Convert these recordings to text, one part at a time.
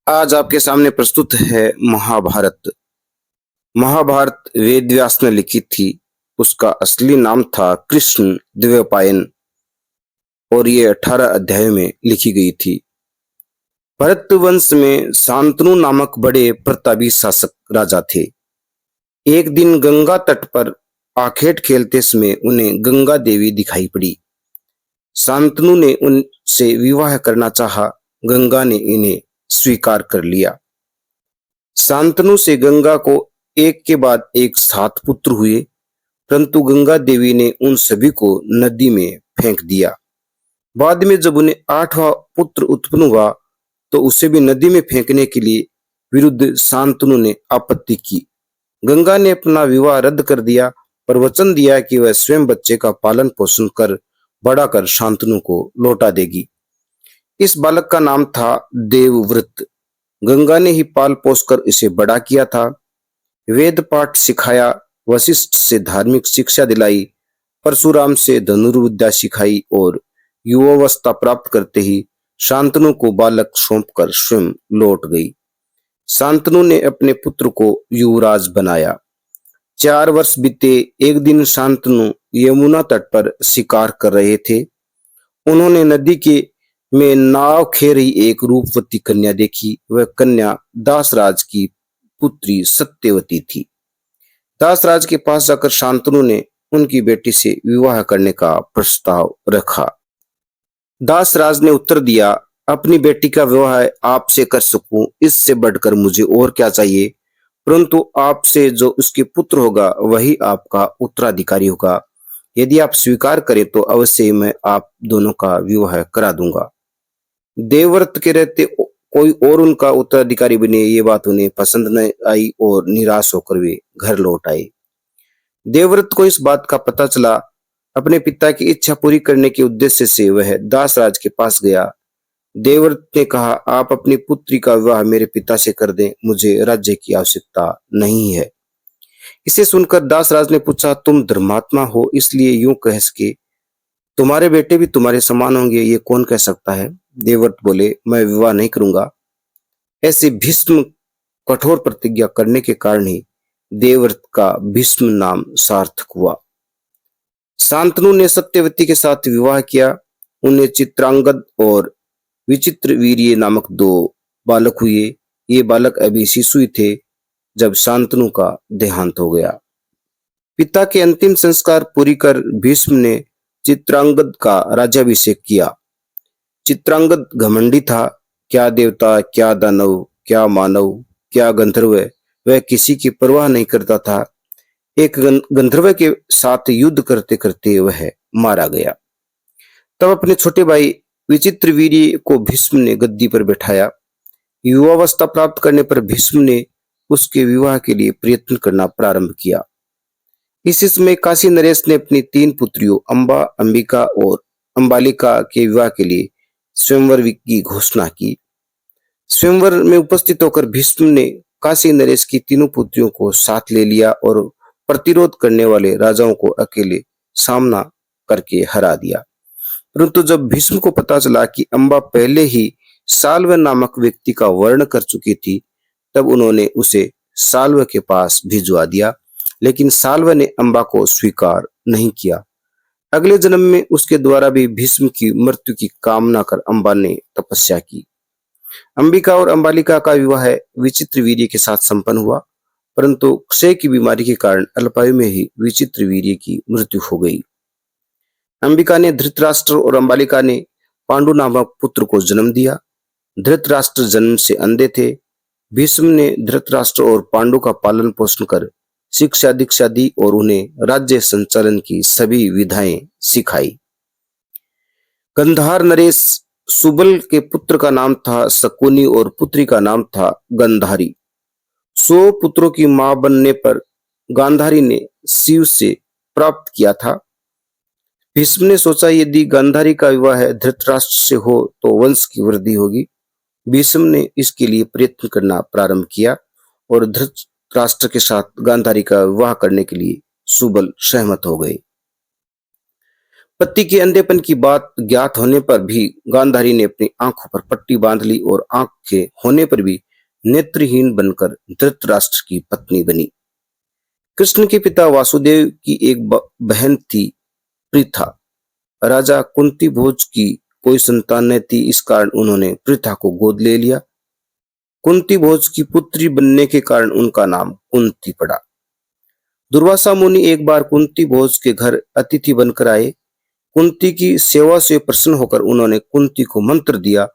आज आपके सामने प्रस्तुत है महाभारत। महाभारत वेद व्यास ने लिखी थी। उसका असली नाम था कृष्ण द्वैपायन और ये 18 अध्यायों में लिखी गई थी। भरत वंश में शांतनु नामक बड़े प्रतापी शासक राजा थे। एक दिन गंगा तट पर आखेट खेलते समय उन्हें गंगा देवी दिखाई पड़ी। शांतनु ने उनसे विवाह करना चाहा। गंगा ने इन्हें स्वीकार कर लिया। शांतनु से गंगा को एक के बाद एक 7 पुत्र हुए, परंतु गंगा देवी ने उन सभी को नदी में फेंक दिया। बाद में जब उन्हें 8वां पुत्र उत्पन्न हुआ तो उसे भी नदी में फेंकने के लिए विरुद्ध शांतनु ने आपत्ति की। गंगा ने अपना विवाह रद्द कर दिया, पर वचन दिया कि वह स्वयं बच्चे का पालन पोषण कर बड़ा कर शांतनु को लौटा देगी। इस बालक का नाम था देवव्रत। गंगा ने ही पाल पोस कर इसे बड़ा किया था। वेद पाठ सिखाया, वशिष्ठ से धार्मिक शिक्षा दिलाई, परशुराम से धनुर्विद्या सिखाई और युवावस्था प्राप्त करते ही शांतनु को बालक सौंपकर स्वयं लौट गई। शांतनु ने अपने पुत्र को युवराज बनाया। 4 वर्ष बीते। एक दिन शांतनु यमुना तट पर शिकार कर रहे थे। उन्होंने नदी के में नाव खे रही एक रूपवती कन्या देखी। वह कन्या दासराज की पुत्री सत्यवती थी। दासराज के पास जाकर शांतनु ने उनकी बेटी से विवाह करने का प्रस्ताव रखा। दासराज ने उत्तर दिया, अपनी बेटी का विवाह आपसे कर सकूं, इससे बढ़कर मुझे और क्या चाहिए। परंतु आपसे जो उसके पुत्र होगा वही आपका उत्तराधिकारी होगा। यदि आप स्वीकार करें तो अवश्य ही मैं आप दोनों का विवाह करा दूंगा। देवव्रत के रहते कोई और उनका उत्तराधिकारी बने, ये बात उन्हें पसंद न आई और निराश होकर वे घर लौट आए। देवव्रत को इस बात का पता चला। अपने पिता की इच्छा पूरी करने के उद्देश्य से वह दासराज के पास गया। देवव्रत ने कहा, आप अपनी पुत्री का विवाह मेरे पिता से कर दें, मुझे राज्य की आवश्यकता नहीं है। इसे सुनकर दासराज ने पूछा, तुम धर्मात्मा हो इसलिए यूं कह सके, तुम्हारे बेटे भी तुम्हारे समान होंगे, ये कौन कह सकता है। देवव्रत बोले, मैं विवाह नहीं करूंगा। ऐसे भीष्म कठोर प्रतिज्ञा करने के कारण ही देवव्रत का भीष्म नाम सार्थक हुआ। शांतनु ने सत्यवती के साथ विवाह किया। उन्हें चित्रांगद और विचित्र वीर्य नामक 2 बालक हुए। ये बालक अभी शिशु ही थे जब शांतनु का देहांत हो गया। पिता के अंतिम संस्कार पूरी कर भीष्म ने चित्रांगद का राज्याभिषेक किया। चित्रांगद घमंडी था। क्या देवता, क्या दानव, क्या मानव, क्या गंधर्व, वह किसी की परवाह नहीं करता था। एक गंधर्व के साथ युद्ध करते करते वह मारा गया। तब अपने छोटे भाई विचित्रवीर्य को भीष्म ने गद्दी पर बैठाया। युवावस्था प्राप्त करने पर भीष्म ने उसके विवाह के लिए प्रयत्न करना प्रारंभ किया। इसी समय काशी नरेश ने अपनी 3 पुत्रियों अंबा, अंबिका और अंबालिका के विवाह के लिए स्वयंवर की घोषणा की। स्वयंवर में उपस्थित होकर भीष्म ने काशी नरेश की तीनों पुत्रियों को साथ ले लिया और प्रतिरोध करने वाले राजाओं को अकेले सामना करके हरा दिया। परंतु जब भीष्म को पता चला कि अंबा पहले ही साल्व नामक व्यक्ति का वर्ण कर चुकी थी, तब उन्होंने उसे साल्व के पास भिजवा दिया, लेकिन साल्व ने अंबा को स्वीकार नहीं किया। अगले जन्म में उसके द्वारा भी भीष्म की मृत्यु की कामना कर अंबा ने तपस्या की। अंबिका और अंबालिका का विवाह विचित्रवीर्य के साथ संपन्न हुआ, परंतु क्षय की बीमारी के कारण अल्पायु में ही विचित्रवीर्य की मृत्यु हो गई। अंबिका ने धृतराष्ट्र और अंबालिका ने पांडु नामक पुत्र को जन्म दिया। धृतराष्ट्र जन्म से अंधे थे। भीष्म ने धृतराष्ट्र और पांडु का पालन पोषण कर शिक्षा दीक्षा दी और उन्हें राज्य संचालन की सभी विधाएं सिखाई। गंधार नरेश सुबल के पुत्र का नाम था शकुनी और पुत्री का नाम था गंधारी। 100 पुत्रों की मां बनने पर गांधारी ने शिव से प्राप्त किया था। भीष्म ने सोचा, यदि गांधारी का विवाह धृतराष्ट्र से हो तो वंश की वृद्धि होगी। भीष्म ने इसके लिए प्रयत्न करना प्रारंभ किया और धृतराष्ट्र के साथ गांधारी का विवाह करने के लिए सुबल सहमत हो गए। पति के अंधेपन की बात ज्ञात होने पर भी गांधारी ने अपनी आंखों पर पट्टी बांध ली और आंख के होने पर भी नेत्रहीन बनकर धृतराष्ट्र की पत्नी बनी। कृष्ण के पिता वासुदेव की एक बहन थी पृथा। राजा कुंती भोज की कोई संतान न थी, इस कारण उन्होंने पृथा को गोद ले लिया। कुंती भोज की पुत्री बनने के कारण उनका नाम कुंती पड़ा। दुर्वासा मुनि एक बार कुंती भोज के घर अतिथि बनकर आए। कुंती की सेवा से प्रसन्न होकर उन्होंने कुंती को मंत्र दिया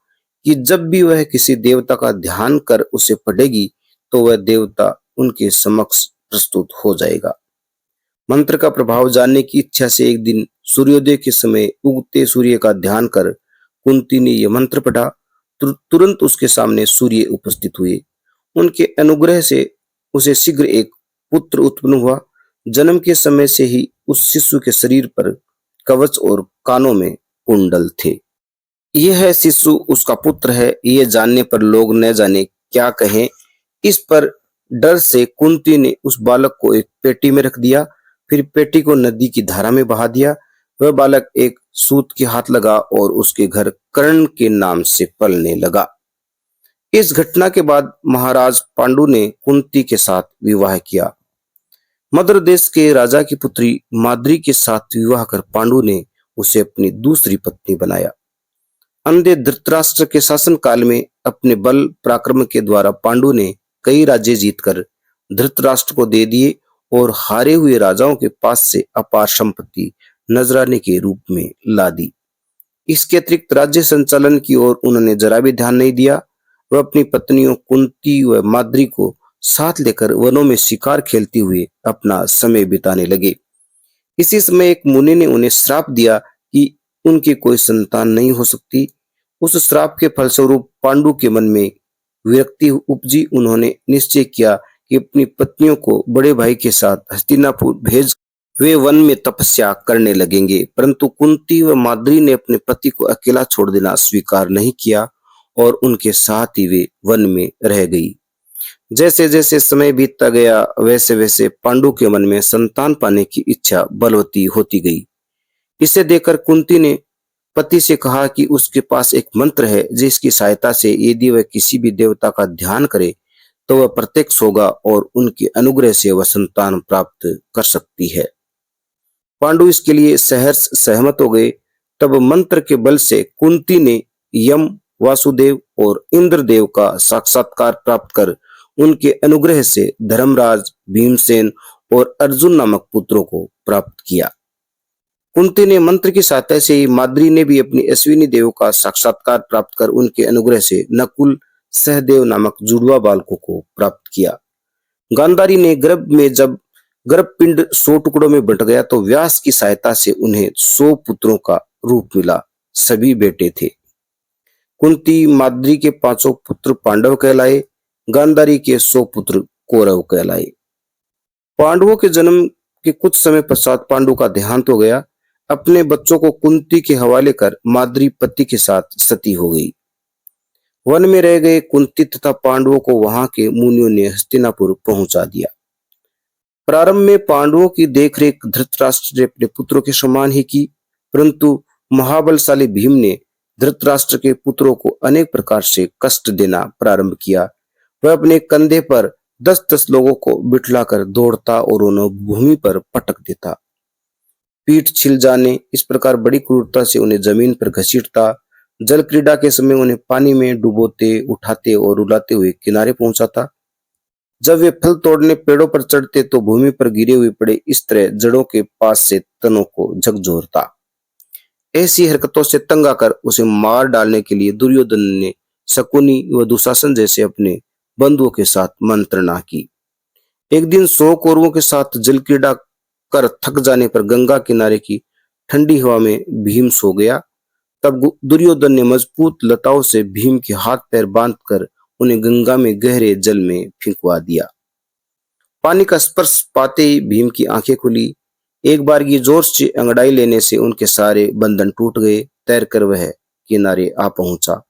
कि जब भी वह किसी देवता का ध्यान कर उसे पढ़ेगी तो वह देवता उनके समक्ष प्रस्तुत हो जाएगा। मंत्र का प्रभाव जानने की इच्छा से एक दिन सूर्योदय के समय उगते सूर्य का ध्यान कर कुंती ने यह मंत्र पढ़ा। तुरंत उसके सामने सूर्य उपस्थित हुए। उनके अनुग्रह से उसे शीघ्र एक पुत्र उत्पन्न हुआ। जन्म के समय से ही उस शिशु के शरीर पर कवच और कानों में कुंडल थे। यह शिशु उसका पुत्र है, ये जानने पर लोग न जाने क्या कहें। इस पर डर से कुंती ने उस बालक को एक पेटी में रख दिया, फिर पेटी को नदी की धारा में बहा दिया। वह बालक एक सूत के हाथ लगा और उसके घर कर्ण के नाम से पलने लगा। इस घटना के बाद महाराज पांडु ने कुंती के साथ विवाह किया। मद्र देश के राजा की पुत्री माद्री के साथ विवाह कर पांडु ने उसे अपनी दूसरी पत्नी बनाया। अंधे धृतराष्ट्र के शासन काल में अपने बल पराक्रम के द्वारा पांडु ने कई राज्य जीतकर धृतराष्ट्र को दे दिए और हारे हुए राजाओं के पास से अपार संपत्ति नजराने के रूप में ला दी। इसके अतिरिक्त राज्य संचालन की ओर उन्होंने जरा भी ध्यान नहीं दिया। वह अपनी पत्नियों कुंती व माद्री को साथ लेकर वनों में शिकार खेलते हुए अपना समय बिताने लगे। इसी समय एक मुनि ने उन्हें श्राप दिया कि उनकी कोई संतान नहीं हो सकती। उस श्राप के फलस्वरूप पांडु के मन में विरक्ति उपजी। उन्होंने निश्चय किया कि अपनी पत्नियों को बड़े भाई के साथ हस्तिनापुर भेज वे वन में तपस्या करने लगेंगे, परंतु कुंती व माद्री ने अपने पति को अकेला छोड़ देना स्वीकार नहीं किया और उनके साथ ही वे वन में रह गई। जैसे जैसे समय बीतता गया वैसे वैसे पांडु के मन में संतान पाने की इच्छा बलवती होती गई। इसे देखकर कुंती ने पति से कहा कि उसके पास एक मंत्र है जिसकी सहायता से यदि वह किसी भी देवता का ध्यान करे तो वह प्रत्यक्ष होगा और उनके अनुग्रह से वह संतान प्राप्त कर सकती है। पांडु इसके लिए सहर्ष सहमत हो गए। तब मंत्र के बल से कुंती ने यम, वासुदेव और इंद्रदेव का साक्षात्कार प्राप्त कर उनके अनुग्रह से धर्मराज, भीमसेन और अर्जुन नामक पुत्रों को प्राप्त किया। कुंती ने मंत्र की सहायता से ही माद्री ने भी अपनी अश्विनी देव का साक्षात्कार प्राप्त कर उनके अनुग्रह से नकुल, सहदेव नामक जुड़वा बालकों को प्राप्त किया। गांधारी ने गर्भ में जब गर्भपिंड 100 टुकड़ों में बंट गया तो व्यास की सहायता से उन्हें 100 पुत्रों का रूप मिला। सभी बेटे थे। कुंती माद्री के 5 पुत्र पांडव कहलाए। गांधारी के 100 पुत्र कौरव कहलाए। पांडवों के जन्म के कुछ समय पश्चात पांडु का देहांत हो गया। अपने बच्चों को कुंती के हवाले कर माद्री पति के साथ सती हो गई। वन में रह गए कुंती तथा पांडवों को वहां के मुनियों ने हस्तिनापुर पहुंचा दिया। प्रारंभ में पांडवों की देखरेख धृतराष्ट्र ने अपने पुत्रों के समान ही की, परंतु महाबलशाली भीम ने धृतराष्ट्र के पुत्रों को अनेक प्रकार से कष्ट देना प्रारंभ किया। वह अपने कंधे पर 10-10 लोगों को बिठलाकर दौड़ता और उन्हें भूमि पर पटक देता। पीठ छिल जाने इस प्रकार बड़ी क्रूरता से उन्हें जमीन पर घसीटता। जल क्रीड़ा के समय उन्हें पानी में डुबोते, उठाते और रुलाते हुए किनारे पहुंचाता। जब वे फल तोड़ने पेड़ों पर चढ़ते तो भूमि पर गिरे हुए पड़े इस तरह जड़ों के पास से तनों को झकझोरता। ऐसी हरकतों से तंग आकर उसे मार डालने के लिए दुर्योधन ने शकुनी व दुशासन जैसे अपने बंधुओं के साथ मंत्रणा की। एक दिन 100 कौरवों के साथ जल क्रीड़ा कर थक जाने पर गंगा किनारे की ठंडी हवा में भीम सो गया। तब दुर्योधन ने मजबूत लताओं से भीम के हाथ पैर बांधकर उन्हें गंगा में गहरे जल में फिंकवा दिया। पानी का स्पर्श पाते ही भीम की आंखें खुली। एक बार की जोर से अंगड़ाई लेने से उनके सारे बंधन टूट गए। तैरकर वह किनारे आ पहुंचा।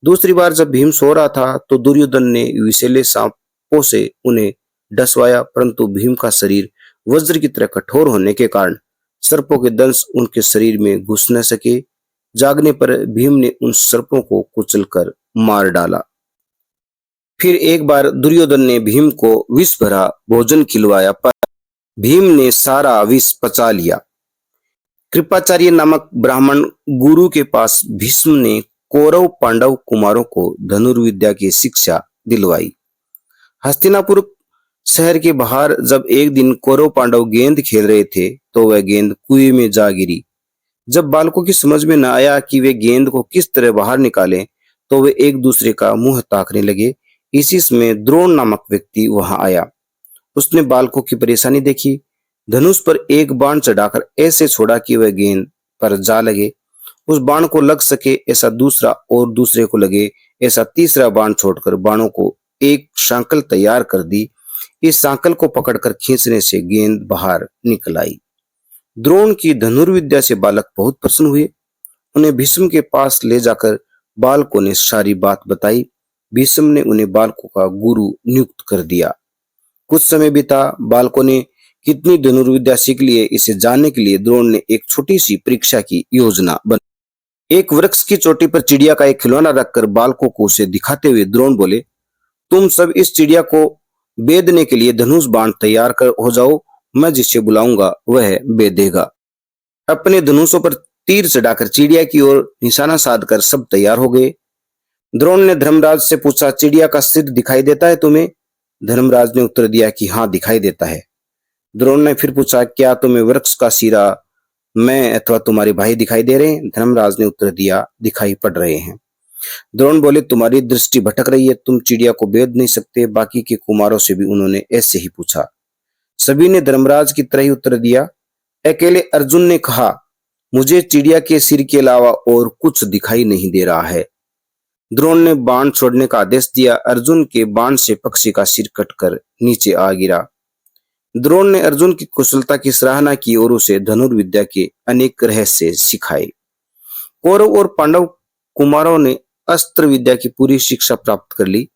दूसरी बार जब भीम सो रहा था तो दुर्योधन ने विषैले सांपों से उन्हें डसवाया, परंतु भीम का शरीर वज्र की तरह कठोर होने के कारण सर्पों के दंश उनके शरीर में घुस न सके। जागने पर भीम ने उन सर्पों को कुचलकर मार डाला। फिर एक बार दुर्योधन ने भीम को विष भरा भोजन खिलवाया, पर भीम ने सारा विष पचा लिया। कृपाचार्य नामक ब्राह्मण गुरु के पास भीष्म ने कौरव पांडव कुमारों को धनुर्विद्या की शिक्षा दिलवाई। हस्तिनापुर शहर के बाहर जब एक दिन कौरव पांडव गेंद खेल रहे थे तो वह गेंद कुएं में जा गिरी। जब बालकों की समझ में न आया कि वे गेंद को किस तरह बाहर निकालें, तो वे एक दूसरे का मुंह ताकने लगे। इसी समय द्रोण नामक व्यक्ति वहां आया। उसने बालकों की परेशानी देखी, धनुष पर एक बाण चढ़ाकर ऐसे छोड़ा कि वह गेंद पर जा लगे। उस बाण को लग सके ऐसा दूसरा, और दूसरे को लगे ऐसा तीसरा बाण छोड़कर बाणों को एक सांकल तैयार कर दी। इस सांकल को पकड़कर खींचने से गेंद बाहर निकल आई। द्रोण की धनुर्विद्या से बालक बहुत प्रसन्न हुए। उन्हें भीष्म के पास ले जाकर बालकों ने सारी बात बताई। भीष्म ने उन्हें बालकों का गुरु नियुक्त कर दिया। कुछ समय बीता। बालकों ने कितनी धनुर्विद्या सीख ली है, इसे जानने के लिए द्रोण ने एक छोटी सी परीक्षा की योजना बनाई। एक वृक्ष की चोटी पर चिड़िया का एक खिलौना रखकर बालकों को उसे दिखाते हुए द्रोण बोले, तुम सब इस चिड़िया को बेधने के लिए धनुष बाण तैयार कर हो जाओ। मैं जिसे बुलाऊंगा वह बेधेगा। अपने धनुषों पर तीर चढ़ाकर चिड़िया की ओर निशाना साधकर सब तैयार हो गए। द्रोण ने धर्मराज से पूछा, चिड़िया का सिर दिखाई देता है तुम्हें? धर्मराज ने उत्तर दिया कि हाँ, दिखाई देता है। द्रोण ने फिर पूछा, क्या तुम्हें वृक्ष का सिरा मैं अथवा तुम्हारे भाई दिखाई दे रहे हैं? धर्मराज ने उत्तर दिया, दिखाई पड़ रहे हैं। द्रोण बोले, तुम्हारी दृष्टि भटक रही है, तुम चिड़िया को बेध नहीं सकते। बाकी के कुमारों से भी उन्होंने ऐसे ही पूछा। सभी ने धर्मराज की तरह ही उत्तर दिया। अकेले अर्जुन ने कहा, मुझे चिड़िया के सिर के अलावा और कुछ दिखाई नहीं दे रहा है। द्रोण ने बाण छोड़ने का आदेश दिया। अर्जुन के बाण से पक्षी का सिर कटकर नीचे आ गिरा। द्रोण ने अर्जुन की कुशलता की सराहना की और उसे धनुर्विद्या के अनेक रहस्य सिखाए। कौरव और पांडव कुमारों ने अस्त्र विद्या की पूरी शिक्षा प्राप्त कर ली।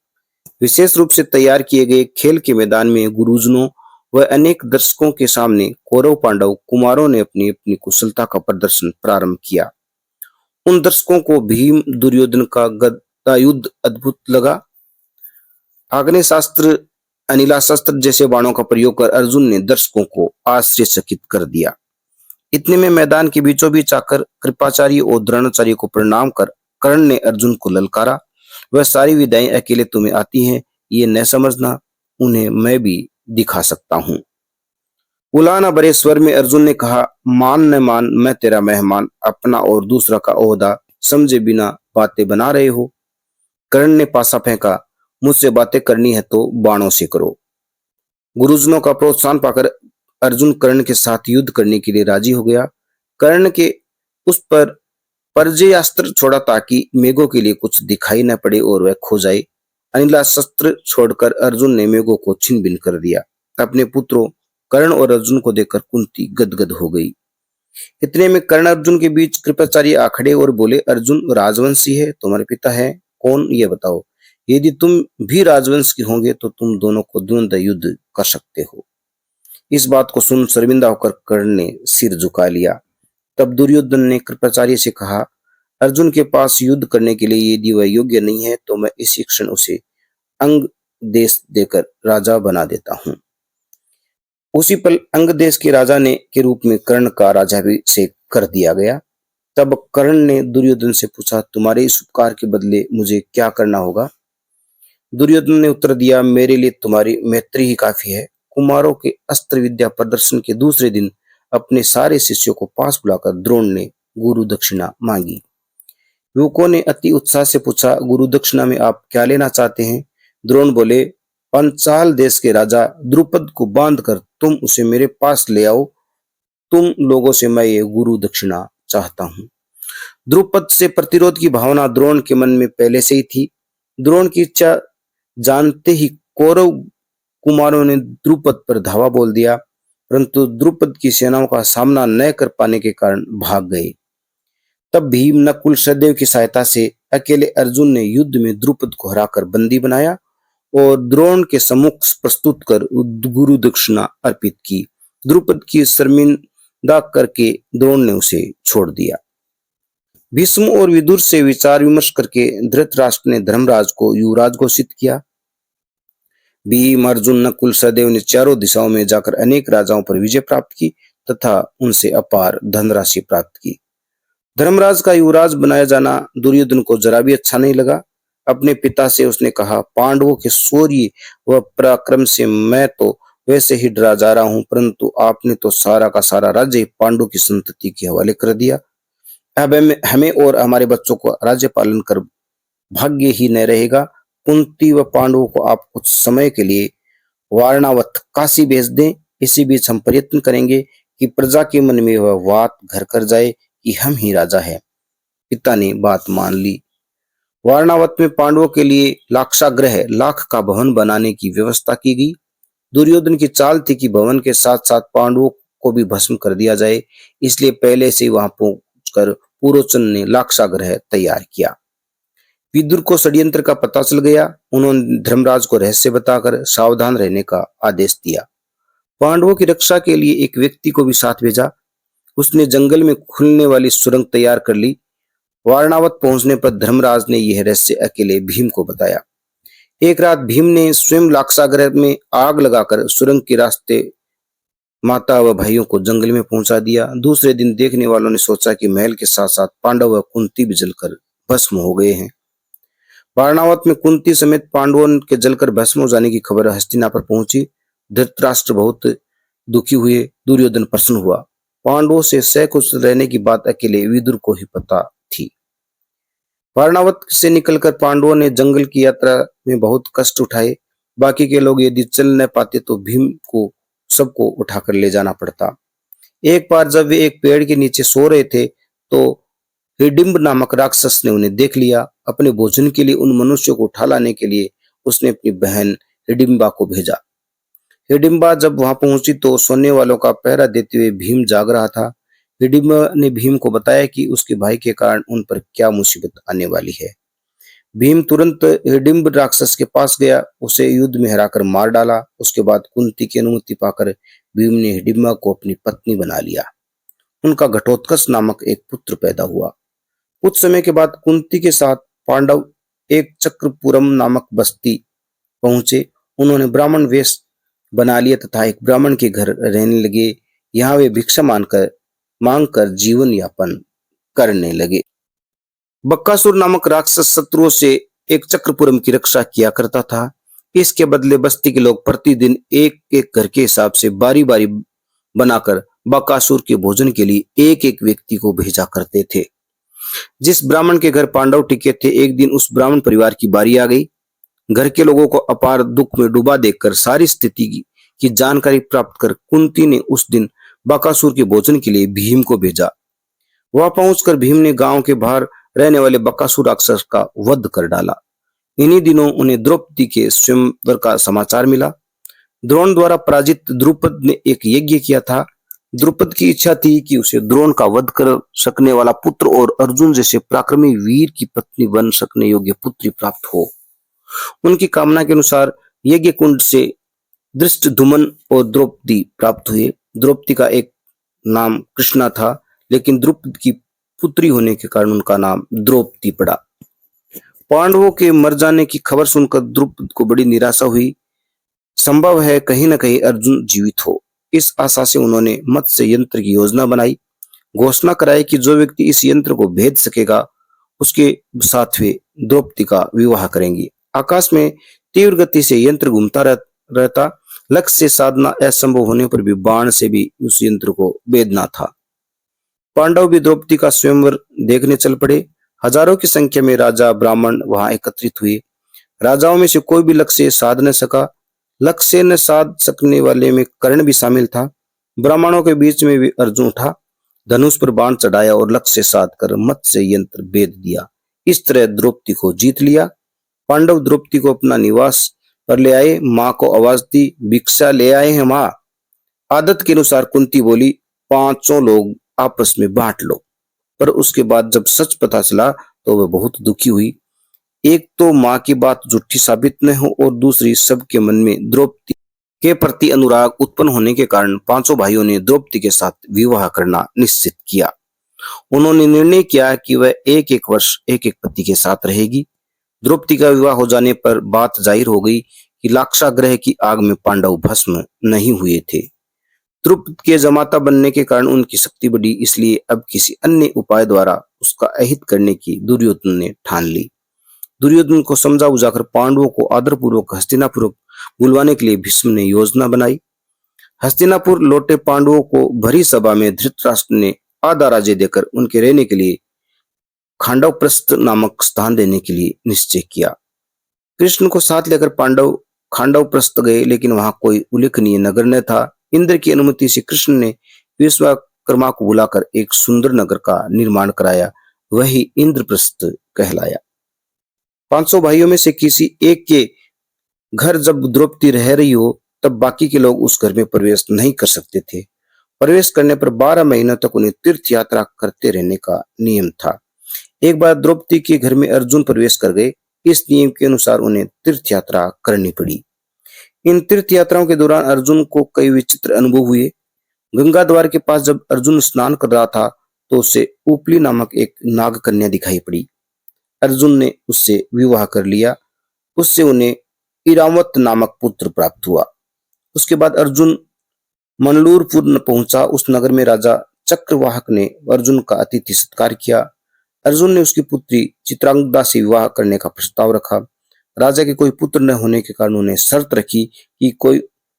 विशेष रूप से तैयार किए गए खेल के मैदान में गुरुजनों व अनेक दर्शकों के सामने कौरव पांडव कुमारों ने अपनी अपनी कुशलता का प्रदर्शन प्रारंभ किया। उन दर्शकों को भीम दुर्योधन का गदा युद्ध अद्भुत लगा। आग्नेयास्त्र, अनिलास्त्र जैसे बाणों का प्रयोग कर अर्जुन ने दर्शकों को आश्चर्यचकित कर दिया। इतने में मैदान के बीचों बीच आकर कृपाचार्य और द्रोणाचार्य को प्रणाम कर कर्ण ने अर्जुन को ललकारा, वह सारी विद्याएं अकेले तुम्हें आती हैं, ये न समझना, उन्हें मैं भी दिखा सकता हूँ। उलाना भरे स्वर में अर्जुन ने कहा, मान न मान, मैं तेरा मेहमान, अपना और दूसरा का ओहदा समझे बिना बातें बना रहे हो। कर्ण ने पासा फेंका, मुझसे बातें करनी है तो बाणों से करो। गुरुजनों का प्रोत्साहन पाकर अर्जुन कर्ण के साथ युद्ध करने के लिए राजी हो गया। कर्ण के उस पर पर्जयास्त्र छोड़ा ताकि मेघों के लिए कुछ दिखाई न पड़े और वह खो जाए। अनिलास्त्र छोड़कर अर्जुन ने मेघों को छिन्न भिन्न कर दिया। अपने पुत्रों कर्ण और अर्जुन को देखकर कुंती गदगद हो गई। इतने में कर्ण अर्जुन के बीच कृपाचार्य आ खड़े और बोले, अर्जुन राजवंशी है, तुम्हारे पिता है कौन ये बताओ। यदि तुम भी राजवंश के होंगे तो तुम दोनों को द्वंद्व युद्ध कर सकते हो। इस बात को सुन शर्मिंदा होकर कर्ण ने सिर झुका लिया। तब दुर्योधन ने कृपाचार्य से कहा, अर्जुन के पास युद्ध करने के लिए यदि वह योग्य नहीं है तो मैं इसी क्षण उसे अंग देश देकर राजा बना देता हूँ। उसी पल अंग देश के राजा ने के रूप में कर्ण का राज्याभिषेक कर दिया गया। तब कर्ण ने दुर्योधन से पूछा, तुम्हारे इस उपकार के बदले मुझे क्या करना होगा? दुर्योधन ने उत्तर दिया, मेरे लिए तुम्हारी मैत्री ही काफी है। कुमारों के अस्त्र विद्या प्रदर्शन के दूसरे दिन अपने सारे शिष्यों को पास बुलाकर द्रोण ने गुरु दक्षिणा मांगी। युवकों ने अति उत्साह से पूछा, गुरु दक्षिणा में आप क्या लेना चाहते हैं? द्रोण बोले, पंचाल देश के राजा द्रुपद को बांध कर तुम उसे मेरे पास ले आओ। तुम लोगों से मैं ये गुरु दक्षिणा चाहता हूँ। द्रुपद से प्रतिरोध की भावना द्रोण के मन में पहले से ही थी। द्रोण की इच्छा जानते ही कौरव कुमारों ने द्रुपद पर धावा बोल दिया, परंतु द्रुपद की सेनाओं का सामना न कर पाने के कारण भाग गए। तब भीम नकुल सहदेव की सहायता से अकेले अर्जुन ने युद्ध में द्रुपद को हराकर बंदी बनाया और द्रोण के सम्मुख प्रस्तुत कर गुरु दक्षिणा अर्पित की। द्रुपद की शर्मिंदगी दाग करके द्रोण ने उसे छोड़ दिया। भीष्म और विदुर से विचार विमर्श करके धृतराष्ट्र ने धर्मराज को युवराज घोषित किया। भीम, अर्जुन, नकुल, सहदेव ने चारों दिशाओं में जाकर अनेक राजाओं पर विजय प्राप्त की तथा उनसे अपार धनराशि प्राप्त की। धर्मराज का युवराज बनाया जाना दुर्योधन को जरा भी अच्छा नहीं लगा। अपने पिता से उसने कहा, पांडवों के शौर्य व पराक्रम से मैं तो वैसे ही डरा जा रहा हूं, परंतु आपने तो सारा का सारा राज्य पांडु की संतति के हवाले कर दिया। अब हमें और हमारे बच्चों को राज्य पालन कर भाग्य ही न रहेगा। कुंती व पांडवों को आप कुछ समय के लिए वारणावत काशी भेज दें। इसी बीच हम प्रयत्न करेंगे कि प्रजा के मन में वह बात घर कर जाए कि हम ही राजा हैं। पिता ने बात मान ली। वारणावत में पांडवों के लिए लाक्षागृह लाख का भवन बनाने की व्यवस्था की गई। दुर्योधन की चाल थी कि भवन के साथ साथ पांडवों को भी भस्म कर दिया जाए, इसलिए पहले से वहां पहुंचकर पुरोचन ने लाक्षागृह तैयार किया। विदुर को षड्यंत्र का पता चल गया। उन्होंने धर्मराज को रहस्य बताकर सावधान रहने का आदेश दिया। पांडवों की रक्षा के लिए एक व्यक्ति को भी साथ भेजा। उसने जंगल में खुलने वाली सुरंग तैयार कर ली। वारणावत पहुंचने पर धर्मराज ने यह रहस्य अकेले भीम को बताया। एक रात भीम ने स्वयं लाक्षागृह में आग लगाकर सुरंग के रास्ते माता व भाइयों को जंगल में पहुंचा दिया। दूसरे दिन देखने वालों ने सोचा कि महल के साथ साथ पांडव व कुंती भी जलकर भस्म हो गए हैं। वारणावत में कुंती समेत पांडवों के जलकर भस्म हो जाने की खबर हस्तिनापुर पहुंची। धृतराष्ट्र बहुत दुखी हुए। दुर्योधन प्रसन्न हुआ। पांडवों से सहकुश रहने की बात अकेले विदुर को ही पता थी। वारणावत से निकलकर पांडवों ने जंगल की यात्रा में बहुत कष्ट उठाए। बाकी के लोग यदि चल न पाते तो भीम को सबको उठाकर ले जाना पड़ता। एक बार जब वे एक पेड़ के नीचे सो रहे थे तो हिडिंब नामक राक्षस ने उन्हें देख लिया। अपने भोजन के लिए उन मनुष्यों को उठा लाने के लिए उसने अपनी बहन हिडिंबा को भेजा। हिडिंबा जब वहां पहुंची तो सोने वालों का पहरा देते हुए भीम जाग रहा था। हिडिंबा ने भीम को बताया कि उसके भाई के कारण उन पर क्या मुसीबत आने वाली है। भीम तुरंत हिडिंब राक्षस के पास गया, उसे युद्ध में हराकर मार डाला। उसके बाद कुंती की अनुमति पाकर भीम ने हिडिंबा को अपनी पत्नी बना लिया। उनका घटोत्कच नामक एक पुत्र पैदा हुआ। कुछ समय के बाद कुंती के साथ पांडव एक चक्रपुरम नामक बस्ती पहुंचे। उन्होंने ब्राह्मण वेश बना लिया तथा एक ब्राह्मण के घर रहने लगे। यहाँ वे भिक्षा मांगकर जीवन यापन करने लगे। बक्कासुर नामक राक्षस शत्रुओं से एक चक्रपुरम की रक्षा किया करता था। इसके बदले बस्ती के लोग प्रतिदिन एक एक घर के हिसाब से बारी बारी बनाकर बक्कासुर के भोजन के लिए एक एक व्यक्ति को भेजा करते थे। जिस ब्राह्मण के घर पांडव टिके थे, एक दिन उस ब्राह्मण परिवार की बारी आ गई। घर के लोगों को अपार दुख में डूबा देखकर सारी स्थिति की जानकारी प्राप्त कर कुंती ने उस दिन बकासुर के भोजन के लिए भीम को भेजा। वहां पहुंचकर भीम ने गांव के बाहर रहने वाले बकासुर राक्षस का वध कर डाला। इन्हीं दिनों उन्हें द्रौपदी के स्वयंवर का समाचार मिला। द्रोण द्वारा पराजित द्रुपद ने एक यज्ञ किया था। द्रुपद की इच्छा थी कि उसे द्रोण का वध कर सकने वाला पुत्र और अर्जुन जैसे पराक्रमी वीर की पत्नी बन सकने योग्य पुत्री प्राप्त हो। उनकी कामना के अनुसार यज्ञ कुंड से धृष्टद्युम्न और द्रौपदी प्राप्त हुए। द्रौपदी का एक नाम कृष्णा था, लेकिन द्रुपद की पुत्री होने के कारण उनका नाम द्रौपदी पड़ा। पांडवों के मर जाने की खबर सुनकर द्रुपद को बड़ी निराशा हुई। संभव है कहीं न कहीं अर्जुन जीवित हो। इस आशा से उन्होंने मत्स्य यंत्र की योजना बनाई। घोषणा कराई कि जो व्यक्ति इस यंत्र को भेद सकेगा उसके साथ वे द्रौपदी का विवाह करेंगी। आकाश में तीव्र गति से यंत्र घूमता रहता। लक्ष्य से साधना असंभव होने पर भी बाण से भी उस यंत्र को भेदना था। पांडव भी द्रौपदी का स्वयंवर देखने चल पड़े। हजारों की संख्या में राजा ब्राह्मण वहां एकत्रित हुए। राजाओं में से कोई भी लक्ष्य साध न सका। लक्ष्य न साध सकने वाले में कर्ण भी शामिल था। ब्राह्मणों के बीच में भी अर्जुन उठा, धनुष पर बाण चढ़ाया और लक्ष्य साध कर मत्स्य यंत्र भेद दिया। इस तरह द्रौपदी को जीत लिया। पांडव द्रौपदी को अपना निवास पर ले आए। माँ को आवाज दी, भिक्षा ले आए हैं माँ। आदत के अनुसार कुंती बोली, पांचों लोग आपस में बांट लो। पर उसके बाद जब सच पता चला तो वह बहुत दुखी हुई। एक तो माँ की बात झूठी साबित न हो और दूसरी सबके मन में द्रौपदी के प्रति अनुराग उत्पन्न होने के कारण पांचों भाइयों ने द्रौपदी के साथ विवाह करना निश्चित किया। उन्होंने निर्णय किया कि वह एक एक वर्ष एक एक पति के साथ रहेगी। द्रौपदी का विवाह हो जाने पर बात जाहिर हो गई कि लाक्षागृह की आग में पांडव भस्म नहीं हुए थे। द्रुपद के जमाता बनने के कारण उनकी शक्ति बढ़ी, इसलिए अब किसी अन्य उपाय द्वारा उसका अहित करने की दुर्योधन ने ठान ली। दुर्योधन को समझा बुझाकर पांडवों को आदरपूर्वक हस्तिनापुर बुलवाने के लिए भीष्म ने योजना बनाई। हस्तिनापुर लौटे पांडवों को भरी सभा में धृतराष्ट्र ने आधा राज्य देकर उनके रहने के लिए खांडवप्रस्थ नामक स्थान देने के लिए निश्चय किया। कृष्ण को साथ लेकर पांडव खांडवप्रस्थ गए, लेकिन वहां कोई उल्लेखनीय नगर न था। इंद्र की अनुमति से कृष्ण ने विश्वकर्मा को बुलाकर एक सुंदर नगर का निर्माण कराया, वही इंद्रप्रस्थ कहलाया। 500 भाइयों में से किसी एक के घर जब द्रौपदी रह रही हो, तब बाकी के लोग उस घर में प्रवेश नहीं कर सकते थे। प्रवेश करने पर 12 महीनों तक उन्हें तीर्थ यात्रा करते रहने का नियम था। एक बार द्रौपदी के घर में अर्जुन प्रवेश कर गए। इस नियम के अनुसार उन्हें तीर्थ यात्रा करनी पड़ी। इन तीर्थ यात्राओं के दौरान अर्जुन को कई विचित्र अनुभव हुए। गंगा द्वार के पास जब अर्जुन स्नान कर रहा था, तो उसे उपली नामक एक नाग कन्या दिखाई पड़ी। अर्जुन ने उससे विवाह कर लिया। उससे उन्हें इरावत नामक पुत्र प्राप्त हुआ। उसके बाद अर्जुन मनलूरपुर पहुंचा। उस नगर में राजा चक्रवाहक ने अर्जुन का अतिथि सत्कार किया। अर्जुन ने उसकी पुत्री चित्रांगदा से विवाह करने का प्रस्ताव रखा। राजा के कोई पुत्र न होने के कारण उन्हें शर्त रखी कि कोई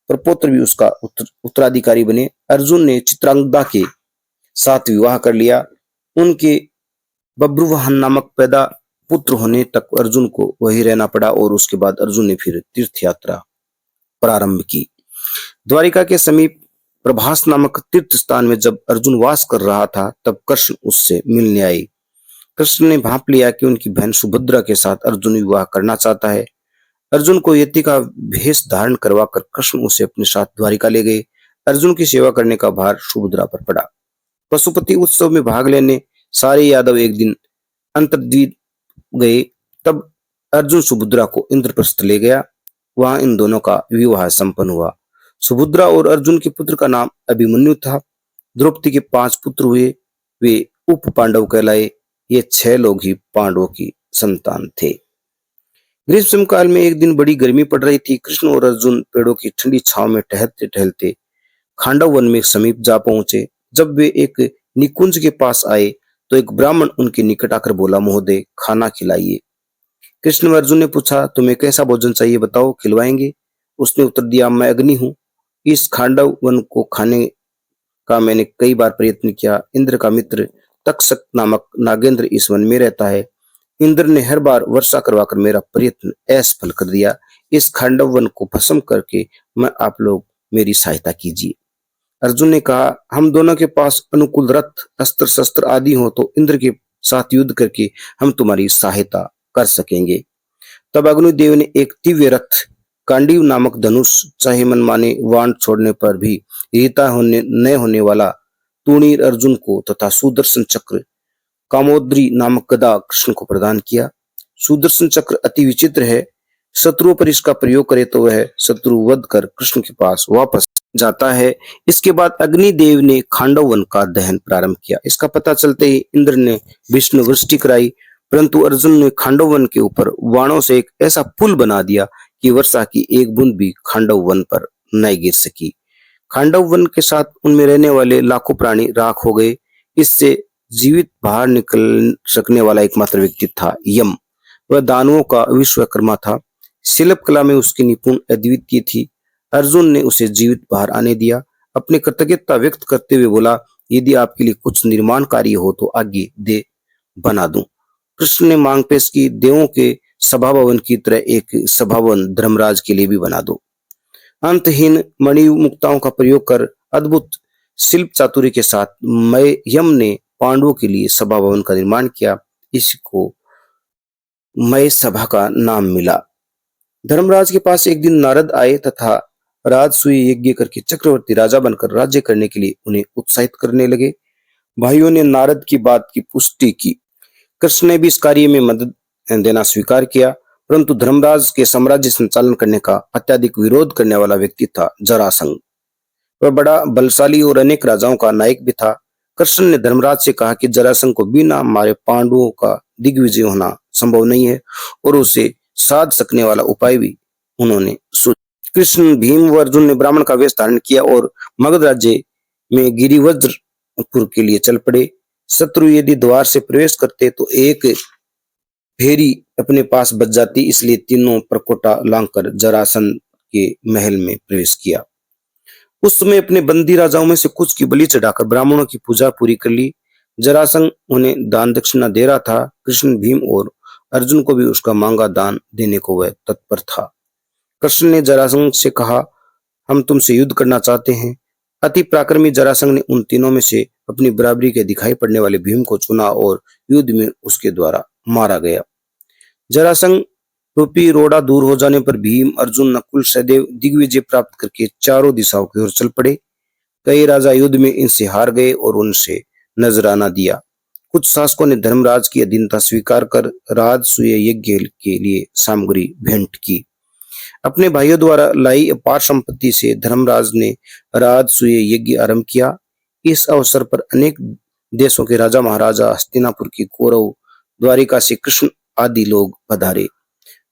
प्रपौत्र भी उसका उत्तराधिकारी बने। अर्जुन ने चित्रांगदा के साथ विवाह कर लिया। उनके बब्रुवाहन नामक पैदा पुत्र होने तक अर्जुन को वहीं रहना पड़ा और उसके बाद अर्जुन ने फिर तीर्थ यात्रा प्रारंभ की। द्वारिका के समीप प्रभास नामक तीर्थ स्थान में जब अर्जुन वास कर रहा था, तब कृष्ण उससे मिलने आए। कृष्ण ने भांप लिया कि उनकी बहन सुभद्रा के साथ अर्जुन विवाह करना चाहता है। अर्जुन को यति का भेष धारण करवाकर कृष्ण उसे अपने साथ द्वारिका ले गए। अर्जुन की सेवा करने का भार सुभद्रा पर पड़ा। पशुपति उत्सव में भाग लेने सारे यादव एक दिन अंतर्द्वीप गए। तब अर्जुन सुभद्रा को इंद्रप्रस्थ ले गया। वहां इन दोनों का विवाह संपन्न हुआ। सुभद्रा और अर्जुन के पुत्र का नाम अभिमन्यु था। द्रौपदी के 5 पुत्र हुए, वे उप पांडव कहलाए। ये 6 लोग ही पांडवों की संतान थे। ग्रीष्म काल में एक दिन बड़ी गर्मी पड़ रही थी। कृष्ण और अर्जुन पेड़ों की ठंडी छांव में टहलते टहलते खांडव वन में समीप जा पहुंचे। जब वे एक निकुंज के पास आए, तो एक ब्राह्मण उनके निकट आकर बोला, महोदय, खाना खिलाइए। कृष्ण और अर्जुन ने पूछा, तुम्हें कैसा भोजन चाहिए, बताओ, खिलवाएंगे। उसने उत्तर दिया, मैं अग्नि हूँ। इस खांडव वन को खाने का मैंने कई बार प्रयत्न किया। इंद्र का मित्र तक्षक नामक नागेंद्र इस वन में रहता है। इंद्र ने हर बार वर्षा करवाकर मेरा प्रयत्न असफल कर दिया। इस खांडव वन को भस्म करके मैं आप लोग मेरी सहायता कीजिए। अर्जुन ने कहा, हम दोनों के पास अनुकूल रथ, अस्त्र शस्त्र आदि हो तो इंद्र के साथ युद्ध करके हम तुम्हारी सहायता कर सकेंगे। तब अग्निदेव ने एक दिव्य रथ, कांडीव नामक धनुष, चाहे मनमाने वाण छोड़ने पर भी रीता न होने वाला तूणीर अर्जुन को तथा सुदर्शन चक्र, कामोद्री नामक गदा कृष्ण को प्रदान किया। सुदर्शन चक्र अति विचित्र है। शत्रुओं पर इसका प्रयोग करे तो वह शत्रु वध कर कृष्ण के पास वापस जाता है। इसके बाद अग्निदेव ने खांडव वन का दहन प्रारंभ किया। इसका पता चलते ही इंद्र ने विष्णु वृष्टि कराई, परंतु अर्जुन ने खांडव वन के ऊपर वाणों से एक ऐसा पुल बना दिया कि वर्षा की एक बूंद भी खांडव वन पर न गिर सकी। खांडव वन के साथ उनमें रहने वाले लाखों प्राणी राख हो गए। इससे जीवित बाहर निकल सकने वाला एकमात्र व्यक्ति था यम। वह दानवों का विश्वकर्मा था। शिल्प कला में उसकी निपुण अद्वितीय थी। अर्जुन ने उसे जीवित बाहर आने दिया। अपनी कृतज्ञता व्यक्त करते हुए बोला, यदि आपके लिए कुछ निर्माण कार्य हो तो आगे दे बना दूं। कृष्ण ने मांग पेश की, देवों के सभा भवन की तरह एक सभा भवन धर्मराज के लिए भी बना दो। अंतहीन मणि मुक्ताओं का प्रयोग कर अद्भुत शिल्प चातुर्य के साथ यम ने पांडवों के लिए सभा भवन का निर्माण किया। इसको मय सभा का नाम मिला। धर्मराज के पास एक दिन नारद आए तथा राजसूय यज्ञ करके चक्रवर्ती राजा बनकर राज्य करने के लिए उन्हें उत्साहित करने लगे। भाइयों ने नारद की बात की पुष्टि की। कृष्ण ने भी इस कार्य में मदद देना स्वीकार किया। परंतु धर्मराज के साम्राज्य संचालन करने का अत्यधिक विरोध करने वाला व्यक्ति था जरासंध। वह बड़ा बलशाली और अनेक राजाओं का नायक भी था। कृष्ण ने धर्मराज से कहा कि जरासंध को बिना हमारे पांडवों का दिग्विजय होना संभव नहीं है और उसे साध सकने वाला उपाय भी उन्होंने सूझा। कृष्ण, भीम व अर्जुन ने ब्राह्मण का वेश धारण किया और मगध राज्य में गिरिवज्रपुर के लिए चल पड़े। शत्रु यदि द्वार से प्रवेश करते तो एक फेरी अपने पास बच जाती, इसलिए तीनों परकोटा लांघकर जरासंध के महल में प्रवेश किया। उस समय अपने बंदी राजाओं में से कुछ की बलि चढ़ाकर ब्राह्मणों की पूजा पूरी कर ली। जरासंध उन्हें दान दक्षिणा दे रहा था। कृष्ण, भीम और अर्जुन को भी उसका मांगा दान देने को वह तत्पर था। कृष्ण ने जरासंध से कहा, हम तुमसे युद्ध करना चाहते हैं। अति पराक्रमी जरासंध ने उन तीनों में से अपनी बराबरी के दिखाई पड़ने वाले भीम को चुना और युद्ध में उसके द्वारा मारा गया। जरासंध रूपी रोड़ा दूर हो जाने पर भीम, अर्जुन, नकुल, सहदेव दिग्विजय प्राप्त करके चारों दिशाओं की ओर चल पड़े। कई राजा युद्ध में इनसे हार गए और उनसे नजराना दिया। कुछ शासकों ने धर्मराज की अधीनता स्वीकार कर राजसूय यज्ञ के लिए सामग्री भेंट की। अपने भाइयों द्वारा लाई अपार संपत्ति से धर्मराज ने राजसूय यज्ञ आरंभ किया। इस अवसर पर अनेक देशों के राजा महाराजा, हस्तिनापुर की कौरव, द्वारिका से कृष्ण आदि लोग पधारे।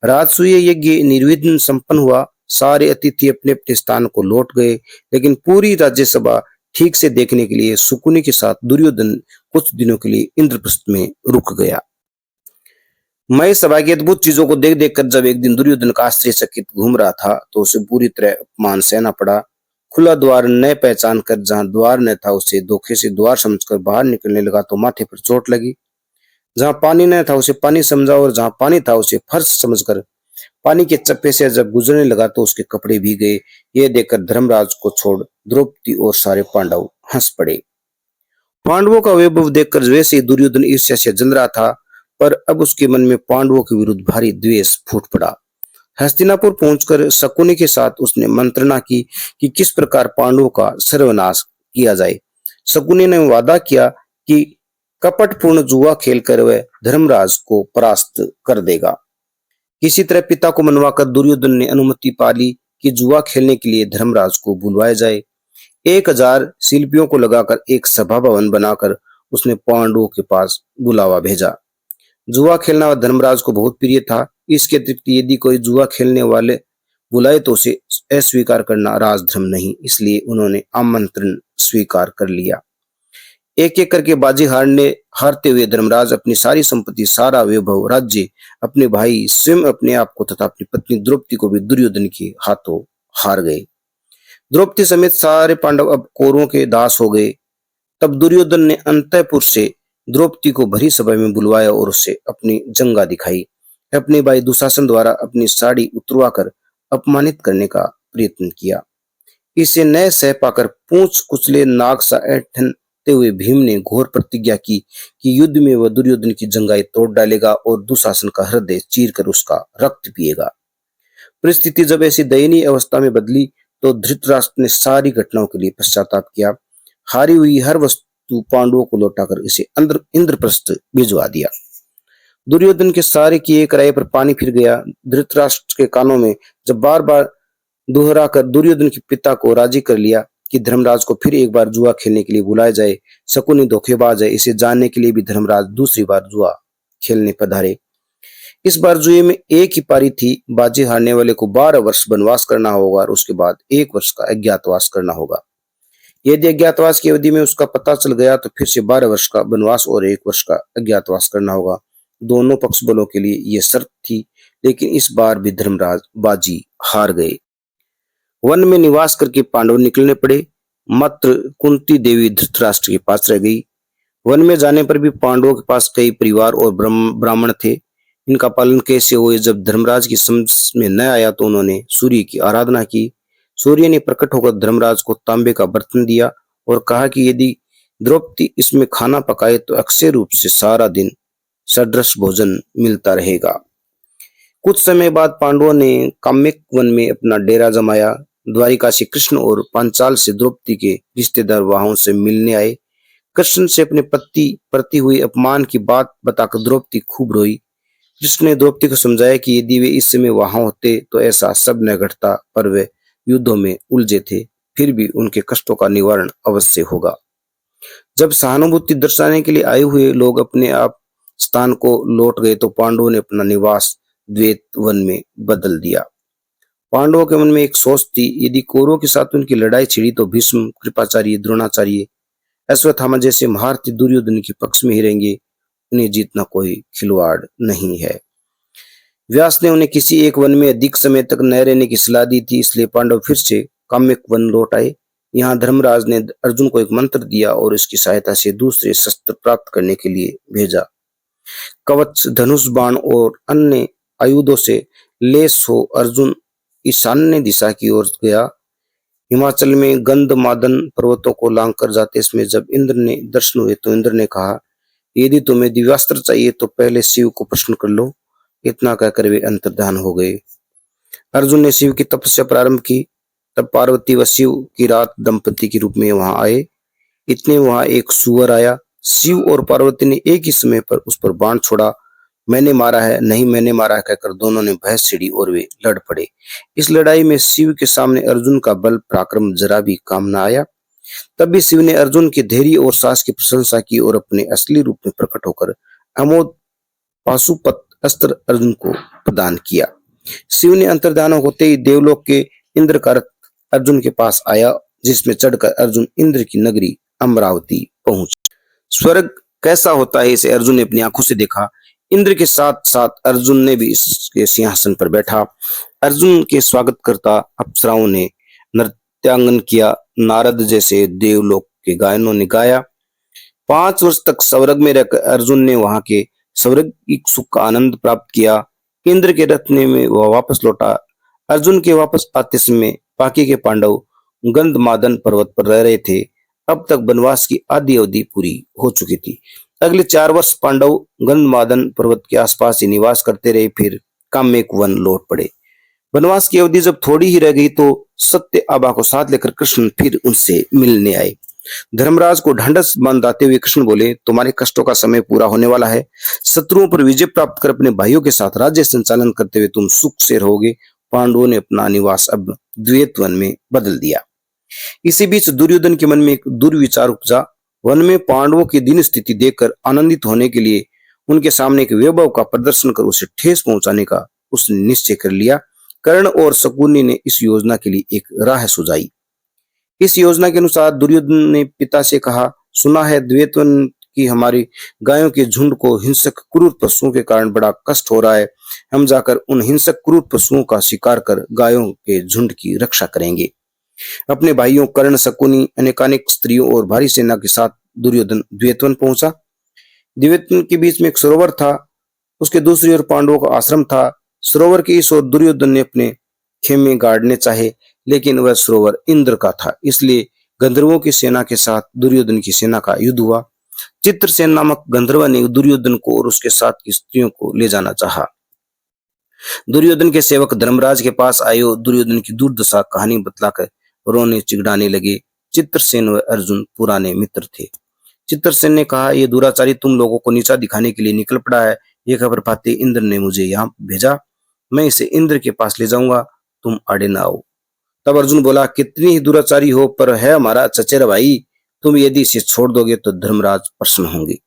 राजसूय यज्ञ निर्विघ्न संपन्न हुआ। सारे अतिथि अपने अपने स्थान को लौट गए, लेकिन पूरी राज्यसभा ठीक से देखने के लिए शकुनी के साथ दुर्योधन कुछ दिनों के लिए इंद्रप्रस्थ में रुक गया। मैं सभा की अद्भुत चीजों को देख देख कर जब एक दिन दुर्योधन का आश्चर्यचकित घूम रहा था तो उसे पूरी तरह अपमान सहना पड़ा। खुला द्वार न पहचान कर जहां द्वार न था उसे धोखे से द्वार समझकर बाहर निकलने लगा तो माथे पर चोट लगी। जहां पानी न था उसे पानी समझा और जहां पानी था उसे फर्श समझकर पानी के चप्पे से जब गुजरने लगा तो उसके कपड़े भीग गए। यह देखकर धर्मराज को छोड़ द्रौपदी और सारे पांडव हंस पड़े। पांडवों का वैभव देखकर वैसे ही दुर्योधन ईर्ष्या से जल रहा था, पर अब उसके मन में पांडवों के विरुद्ध भारी द्वेष फूट पड़ा। हस्तिनापुर पहुंचकर शकुनी के साथ उसने मंत्रणा की कि किस प्रकार पांडवों का सर्वनाश किया जाए। शकुनी ने वादा किया कि कपटपूर्ण जुआ खेलकर वह धर्मराज को परास्त कर देगा। किसी तरह पिता को मनवाकर दुर्योधन ने अनुमति पा ली कि जुआ खेलने के लिए धर्मराज को बुलवाया जाए। 1000 शिल्पियों को लगाकर एक सभा भवन बनाकर उसने पांडवों के पास बुलावा भेजा। जुआ खेलना धर्मराज को बहुत प्रिय था। इसके अतिरिक्त यदि कोई जुआ खेलने वाले बुलाए तो उसे अस्वीकार करना राजधर्म नहीं, इसलिए उन्होंने आमंत्रण स्वीकार कर लिया। एक एक करके बाजी हारते हुए धर्मराज अपनी सारी संपत्ति, सारा वैभव, राज्य, अपने भाई, स्वयं अपने आप को तथा अपनी पत्नी द्रौपदी को भी दुर्योधन के हाथों हार गए। द्रौपदी समेत सारे पांडव अब कौरवों के दास हो गए। तब दुर्योधन ने अंतःपुर से द्रौपदी को भरी सभा में बुलवाया और उससे अपनी जंगा दिखाई। अपने भाई दुशासन द्वारा अपनी साड़ी उतरवाकर अपमानित करने का प्रयत्न किया। इसे न सह पाकर पूंछ कुचले नाग सा ऐंठते हुए भीम ने घोर प्रतिज्ञा की कि युद्ध में वह दुर्योधन की जंगाएं तोड़ डालेगा और दुशासन का हृदय चीरकर उसका रक्त पिएगा। परिस्थिति जब ऐसी दयनीय अवस्था में बदली तो धृतराष्ट्र ने सारी घटनाओं के लिए पश्चाताप किया। हारी हुई हर वस्तु पांडवों को लौटाकर इसे इंद्रप्रस्थ भिजवा दिया। दुर्योधन के सारे किए कराए पर पानी फिर गया। धृतराष्ट्र के कानों में जब बार बार दोहरा कर दुर्योधन के पिता को राजी कर लिया कि धर्मराज को फिर एक बार जुआ खेलने के लिए बुलाया जाए। शकुनी धोखेबाज है, इसे जानने के लिए भी धर्मराज दूसरी बार जुआ खेलने पधारे। इस बार जुए में एक ही पारी थी। बाजी हारने वाले को 12 वर्ष वनवास करना होगा और उसके बाद 1 वर्ष का अज्ञातवास करना होगा। यदि अज्ञातवास की अवधि में उसका पता चल गया तो फिर से 12 वर्ष का वनवास और 1 वर्ष का अज्ञातवास करना होगा। दोनों पक्ष बलों के लिए यह शर्त थी, लेकिन इस बार भी धर्मराज बाजी हार गए। वन में निवास करके पांडव निकलने पड़े। मात्र कुंती देवी धृतराष्ट्र के पास रह गई। वन में जाने पर भी पांडवों के पास कई परिवार और ब्राह्मण थे। इनका पालन कैसे हो, जब धर्मराज की समझ में न आया तो उन्होंने सूर्य की आराधना की। सूर्य ने प्रकट होकर धर्मराज को तांबे का बर्तन दिया और कहा कि यदि द्रौपदी इसमें खाना पकाए तो अक्षय रूप से सारा दिन सड्रस भोजन मिलता रहेगा। कुछ समय बाद पांडवों ने काम्यक वन में अपना डेरा जमाया। द्वारिका से कृष्ण और पांचाल से द्रौपदी के रिश्तेदार वहां से मिलने आए। कृष्ण से अपने पति प्रति हुई अपमान की बात बताकर द्रौपदी खूब रोई। कृष्ण ने द्रौपदी को समझाया कि यदि वे इस समय वहां होते तो ऐसा सब न घटता, पर वे युद्धों में उलझे थे, फिर भी उनके कष्टों का निवारण अवश्य होगा। जब सहानुभूति दर्शाने के लिए आए हुए लोग अपने आप स्थान को लौट गए तो पांडवों ने अपना निवास द्वैत वन में बदल दिया। पांडवों के मन में एक सोच थी, यदि कौरवों के साथ उनकी लड़ाई छिड़ी तो भीष्म, कृपाचार्य, द्रोणाचार्य, अश्वत्थामा जैसे महारथी दुर्योधन के पक्ष में ही रहेंगे। उन्हें जीतना कोई खिलवाड़ नहीं है। व्यास ने उन्हें किसी एक वन में अधिक समय तक न रहने की सलाह दी थी, इसलिए पांडव फिर से काम्यक वन लौट आए। यहाँ धर्मराज ने अर्जुन को एक मंत्र दिया और इसकी सहायता से दूसरे शस्त्र प्राप्त करने के लिए भेजा। कवच, धनुष, बाण और अन्य आयुधों से लेस हो अर्जुन ईशान्य दिशा की ओर गया। हिमाचल में गंधमादन पर्वतों को लांघकर जाते समय जब इंद्र ने दर्शन हुए तो इंद्र ने कहा, यदि तुम्हें दिव्यास्त्र चाहिए तो पहले शिव को प्रश्न कर लो। इतना कहकर वे अंतर्धान हो गए। अर्जुन ने शिव की तपस्या प्रारंभ की। तब पार्वती व शिव की रात दंपति के रूप में वहां आए। इतने वहां एक सुअर आया। शिव और पार्वती ने एक ही समय पर उस पर बाण छोड़ा। मैंने मारा है, नहीं मैंने मारा है कहकर दोनों ने बहस छिड़ी और वे लड़ पड़े। इस लड़ाई में शिव के सामने अर्जुन का बल पराक्रम जरा भी काम न आया। तब भी शिव ने अर्जुन के धैर्य और साहस की प्रशंसा की और अपने असली रूप में प्रकट होकर अमोघ पाशुपत अस्त्र अर्जुन को प्रदान किया। शिव ने अंतर्धान होते ही देवलोक के इंद्र का रथ अर्जुन के पास आया, जिसमें चढ़कर अर्जुन इंद्र की नगरी अमरावती पहुंचे। स्वर्ग कैसा होता है इसे अर्जुन ने अपनी आंखों से देखा। इंद्र के साथ साथ अर्जुन ने भी इसके सिंहासन पर बैठा। अर्जुन के स्वागतकर्ता अप्सराओं ने नृत्यांगन किया। नारद जैसे देवलोक के गायनों ने गाया। 5 वर्ष तक स्वर्ग में रहकर अर्जुन ने वहां के स्वर्गिक सुख का आनंद प्राप्त किया। इंद्र के रत्ने में वह वापस लौटा। अर्जुन के वापस आते समय बाकी के पांडव गंधमादन पर्वत पर रह रहे थे। अब तक वनवास की आधी अवधि पूरी हो चुकी थी। अगले 4 वर्ष पांडव गंधमादन पर्वत के आसपास ही निवास करते रहे, फिर काम्यक वन लौट पड़े। वनवास की अवधि जब थोड़ी ही रह गई तो सत्य आभा को साथ लेकर कृष्ण फिर उनसे मिलने आए। धर्मराज को ढांढस बांधते हुए कृष्ण बोले, तुम्हारे कष्टों का समय पूरा होने वाला है। शत्रुओं पर विजय प्राप्त कर अपने भाइयों के साथ राज्य संचालन करते हुए तुम सुख से रहोगे। पांडवों ने अपना निवास अब द्वैत वन में बदल दिया। इसी बीच दुर्योधन के मन में एक दुर्विचार उपजा। वन में पांडवों की दीन स्थिति देखकर आनंदित होने के लिए उनके सामने एक वैभव का प्रदर्शन कर उसे ठेस पहुंचाने का उसने निश्चय कर लिया। कर्ण और शकुनी ने इस योजना के लिए एक राह सुझाई। इस योजना के अनुसार दुर्योधन ने पिता से कहा, सुना है द्वैतवन की हमारी गायों के झुंड को हिंसक क्रूर पशुओं के कारण बड़ा कष्ट हो रहा है। हम जाकर उन हिंसक क्रूर पशुओं का शिकार कर गायों के झुंड की रक्षा करेंगे। अपने भाइयों कर्ण, शकुनी, अनेकानेक स्त्रियों और भारी सेना के साथ दुर्योधन द्वैतवन पहुंचा। द्वैतवन के बीच में एक सरोवर था। उसके दूसरी ओर पांडवों का आश्रम था। सरोवर की इस ओर दुर्योधन ने अपने खेमे गाड़ने चाहे, लेकिन वह सरोवर इंद्र का था, इसलिए गंधर्वों की सेना के साथ दुर्योधन की सेना का युद्ध हुआ। चित्रसेन नामक गंधर्व ने दुर्योधन को और उसके साथ की स्त्रियों को ले जाना चाहा। दुर्योधन के सेवक धर्मराज के पास आए और दुर्योधन की दुर्दशा कहानी बतलाकर रोने चिगड़ाने लगे। चित्रसेन व अर्जुन पुराने मित्र थे। चित्रसेन ने कहा, ये दुराचारी तुम लोगों को नीचा दिखाने के लिए निकल पड़ा है। ये खबर पाते इंद्र ने मुझे यहाँ भेजा। मैं इसे इंद्र के पास ले जाऊंगा, तुम आड़े ना आओ। तब अर्जुन बोला, कितनी ही दुराचारी हो पर है हमारा चचेरा भाई। तुम यदि इसे छोड़ दोगे तो धर्मराज प्रसन्न होंगे।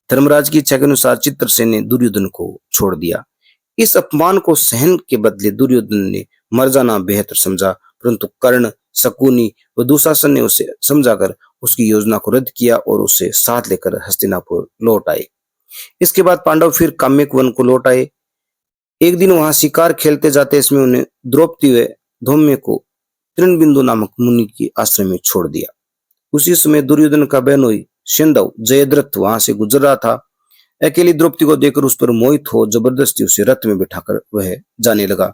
धर्मराज की इच्छा के अनुसार चित्रसेन ने दुर्योधन को छोड़ दिया। इस अपमान को सहन के बदले दुर्योधन ने मर जाना बेहतर समझा, परंतु कर्ण, शकुनी व दुशासन ने उसे समझाकर उसकी योजना को रद्द किया और उसे साथ लेकर हस्तिनापुर लौट आए। इसके बाद पांडव फिर काम्यक वन को लौट आए। एक दिन वहां शिकार खेलते जाते इसमें उन्हें द्रौपदी व धौम्य को तृणबिंदु नामक मुनि के आश्रम में छोड़ दिया। उसी समय दुर्योधन का बहनोई सिंधव जयद्रथ वहां से गुजर रहा था। अकेली द्रौपदी को देखकर उस पर मोहित हो जबरदस्ती उसे रथ में बिठाकर वह जाने लगा।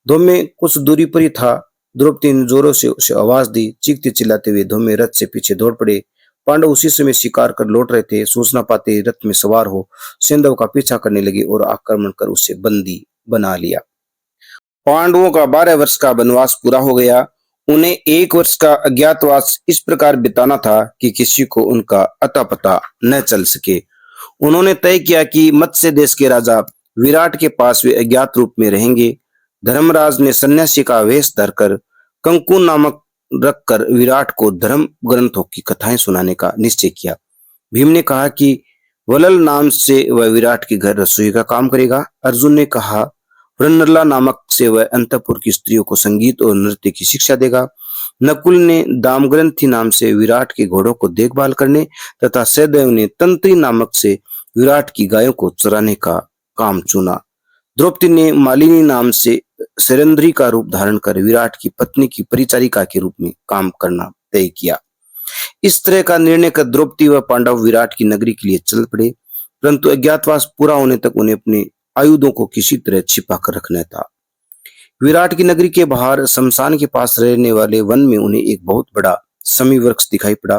धौम्य कुछ दूरी पर ही था। द्रौपदी ने जोरों से उसे आवाज दी। चीखते चिल्लाते हुए धौम्य रथ से पीछे दौड़ पड़े। पांडव उसी समय शिकार कर लौट रहे थे। सूचना पाते रथ में सवार हो सिंधव का पीछा करने लगे और आक्रमण कर उसे बंदी बना लिया। पांडवों का 12 वर्ष का वनवास पूरा हो गया। उन्हें 1 वर्ष का अज्ञातवास इस प्रकार बिताना था कि किसी को उनका अता पता न चल सके। उन्होंने तय किया कि मत्स्य देश के राजा विराट के पास वे अज्ञात रूप में रहेंगे। धर्मराज ने सन्यासी का वेश धरकर कंकु नामक रखकर विराट को धर्म ग्रंथों की कथाएं सुनाने का निश्चय किया। भीम ने कहा कि वलल नाम से वह विराट के घर रसोई का काम करेगा। अर्जुन ने कहा वृन्नला नामक से वह अंतपुर की स्त्रियों को संगीत और नृत्य की शिक्षा देगा। नकुल ने दामग्रंथी नाम से विराट के घोड़ों को देखभाल करने तथा सहदेव ने तंत्री नामक से विराट की गायों को चराने का काम चुना। द्रौपदी ने मालिनी नाम से सिरंद्री का रूप धारण कर विराट की पत्नी की परिचारिका के रूप में काम करना तय किया। इस तरह का निर्णय कर द्रौपदी व पांडव विराट की नगरी के लिए चल पड़े, परंतु अज्ञातवास पूरा होने तक उन्हें अपने आयुधों को किसी तरह छिपा कर रखना था। विराट की नगरी के बाहर शमशान के पास रहने वाले वन में उन्हें एक बहुत बड़ा समी वृक्ष दिखाई पड़ा।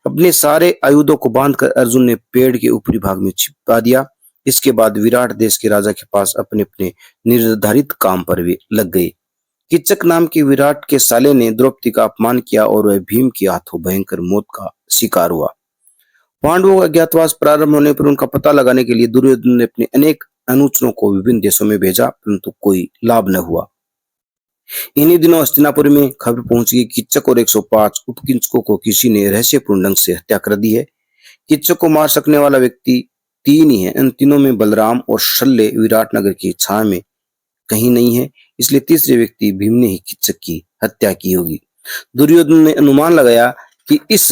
अपने सारे आयुधों को बांधकर अर्जुन ने पेड़ के ऊपरी भाग में छिपा दिया। इसके बाद विराट देश के राजा के पास अपने अपने निर्धारित काम पर वे लग गए। किचक नाम के विराट के साले ने द्रौपदी का अपमान किया और वह भीम के हाथों भयंकर मौत का शिकार हुआ। पांडवों का अज्ञातवास प्रारंभ होने पर उनका पता लगाने के लिए दुर्योधन ने अपने अनेक अनुचरों को विभिन्न देशों में भेजा, परंतु कोई लाभ न हुआ। इन्हीं दिनों हस्तिनापुर में खबर पहुंच गई किच्चक और 105 उपकिंचकों को किसी ने रहस्यपूर्ण ढंग से हत्या कर दी है। किच्चक को मार सकने वाला व्यक्ति 3 ही है। इन तीनों में बलराम और शल्य विराट नगर की छाया में कहीं नहीं है, इसलिए तीसरे व्यक्ति भीम ने ही किच्चक की हत्या की होगी। दुर्योधन ने अनुमान लगाया कि इस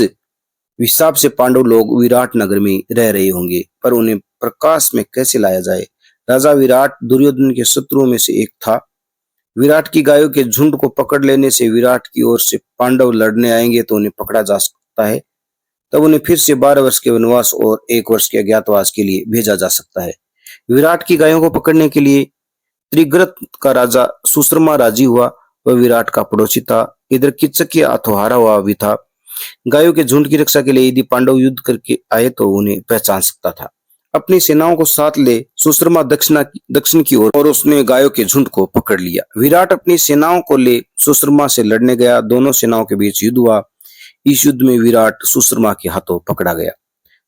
हिसाब से पांडव लोग विराट नगर में रह रहे होंगे, पर उन्हें प्रकाश में कैसे लाया जाए। राजा विराट दुर्योधन के शत्रुओं में से एक था। विराट की गायों के झुंड को पकड़ लेने से विराट की ओर से पांडव लड़ने आएंगे तो उन्हें पकड़ा जा सकता है। तब उन्हें फिर से 12 वर्ष के वनवास और 1 वर्ष के अज्ञातवास के लिए भेजा जा सकता है। विराट की गायों को पकड़ने के लिए त्रिग्रत का राजा सुश्रमा राजी हुआ। वह विराट का पड़ोसी था। इधर किच्चक के हाथों हारा हुआ भी था। गायों के झुंड की रक्षा के लिए यदि पांडव युद्ध करके आए तो उन्हें पहचान सकता था। अपनी सेनाओं को साथ ले सुश्रमा दक्षिण की ओर और उसने गायों के झुंड को पकड़ लिया। विराट अपनी सेनाओं को ले सुश्रमा से लड़ने गया। दोनों सेनाओं के बीच युद्ध हुआ। इस युद्ध में विराट सुश्रमा के हाथों पकड़ा गया।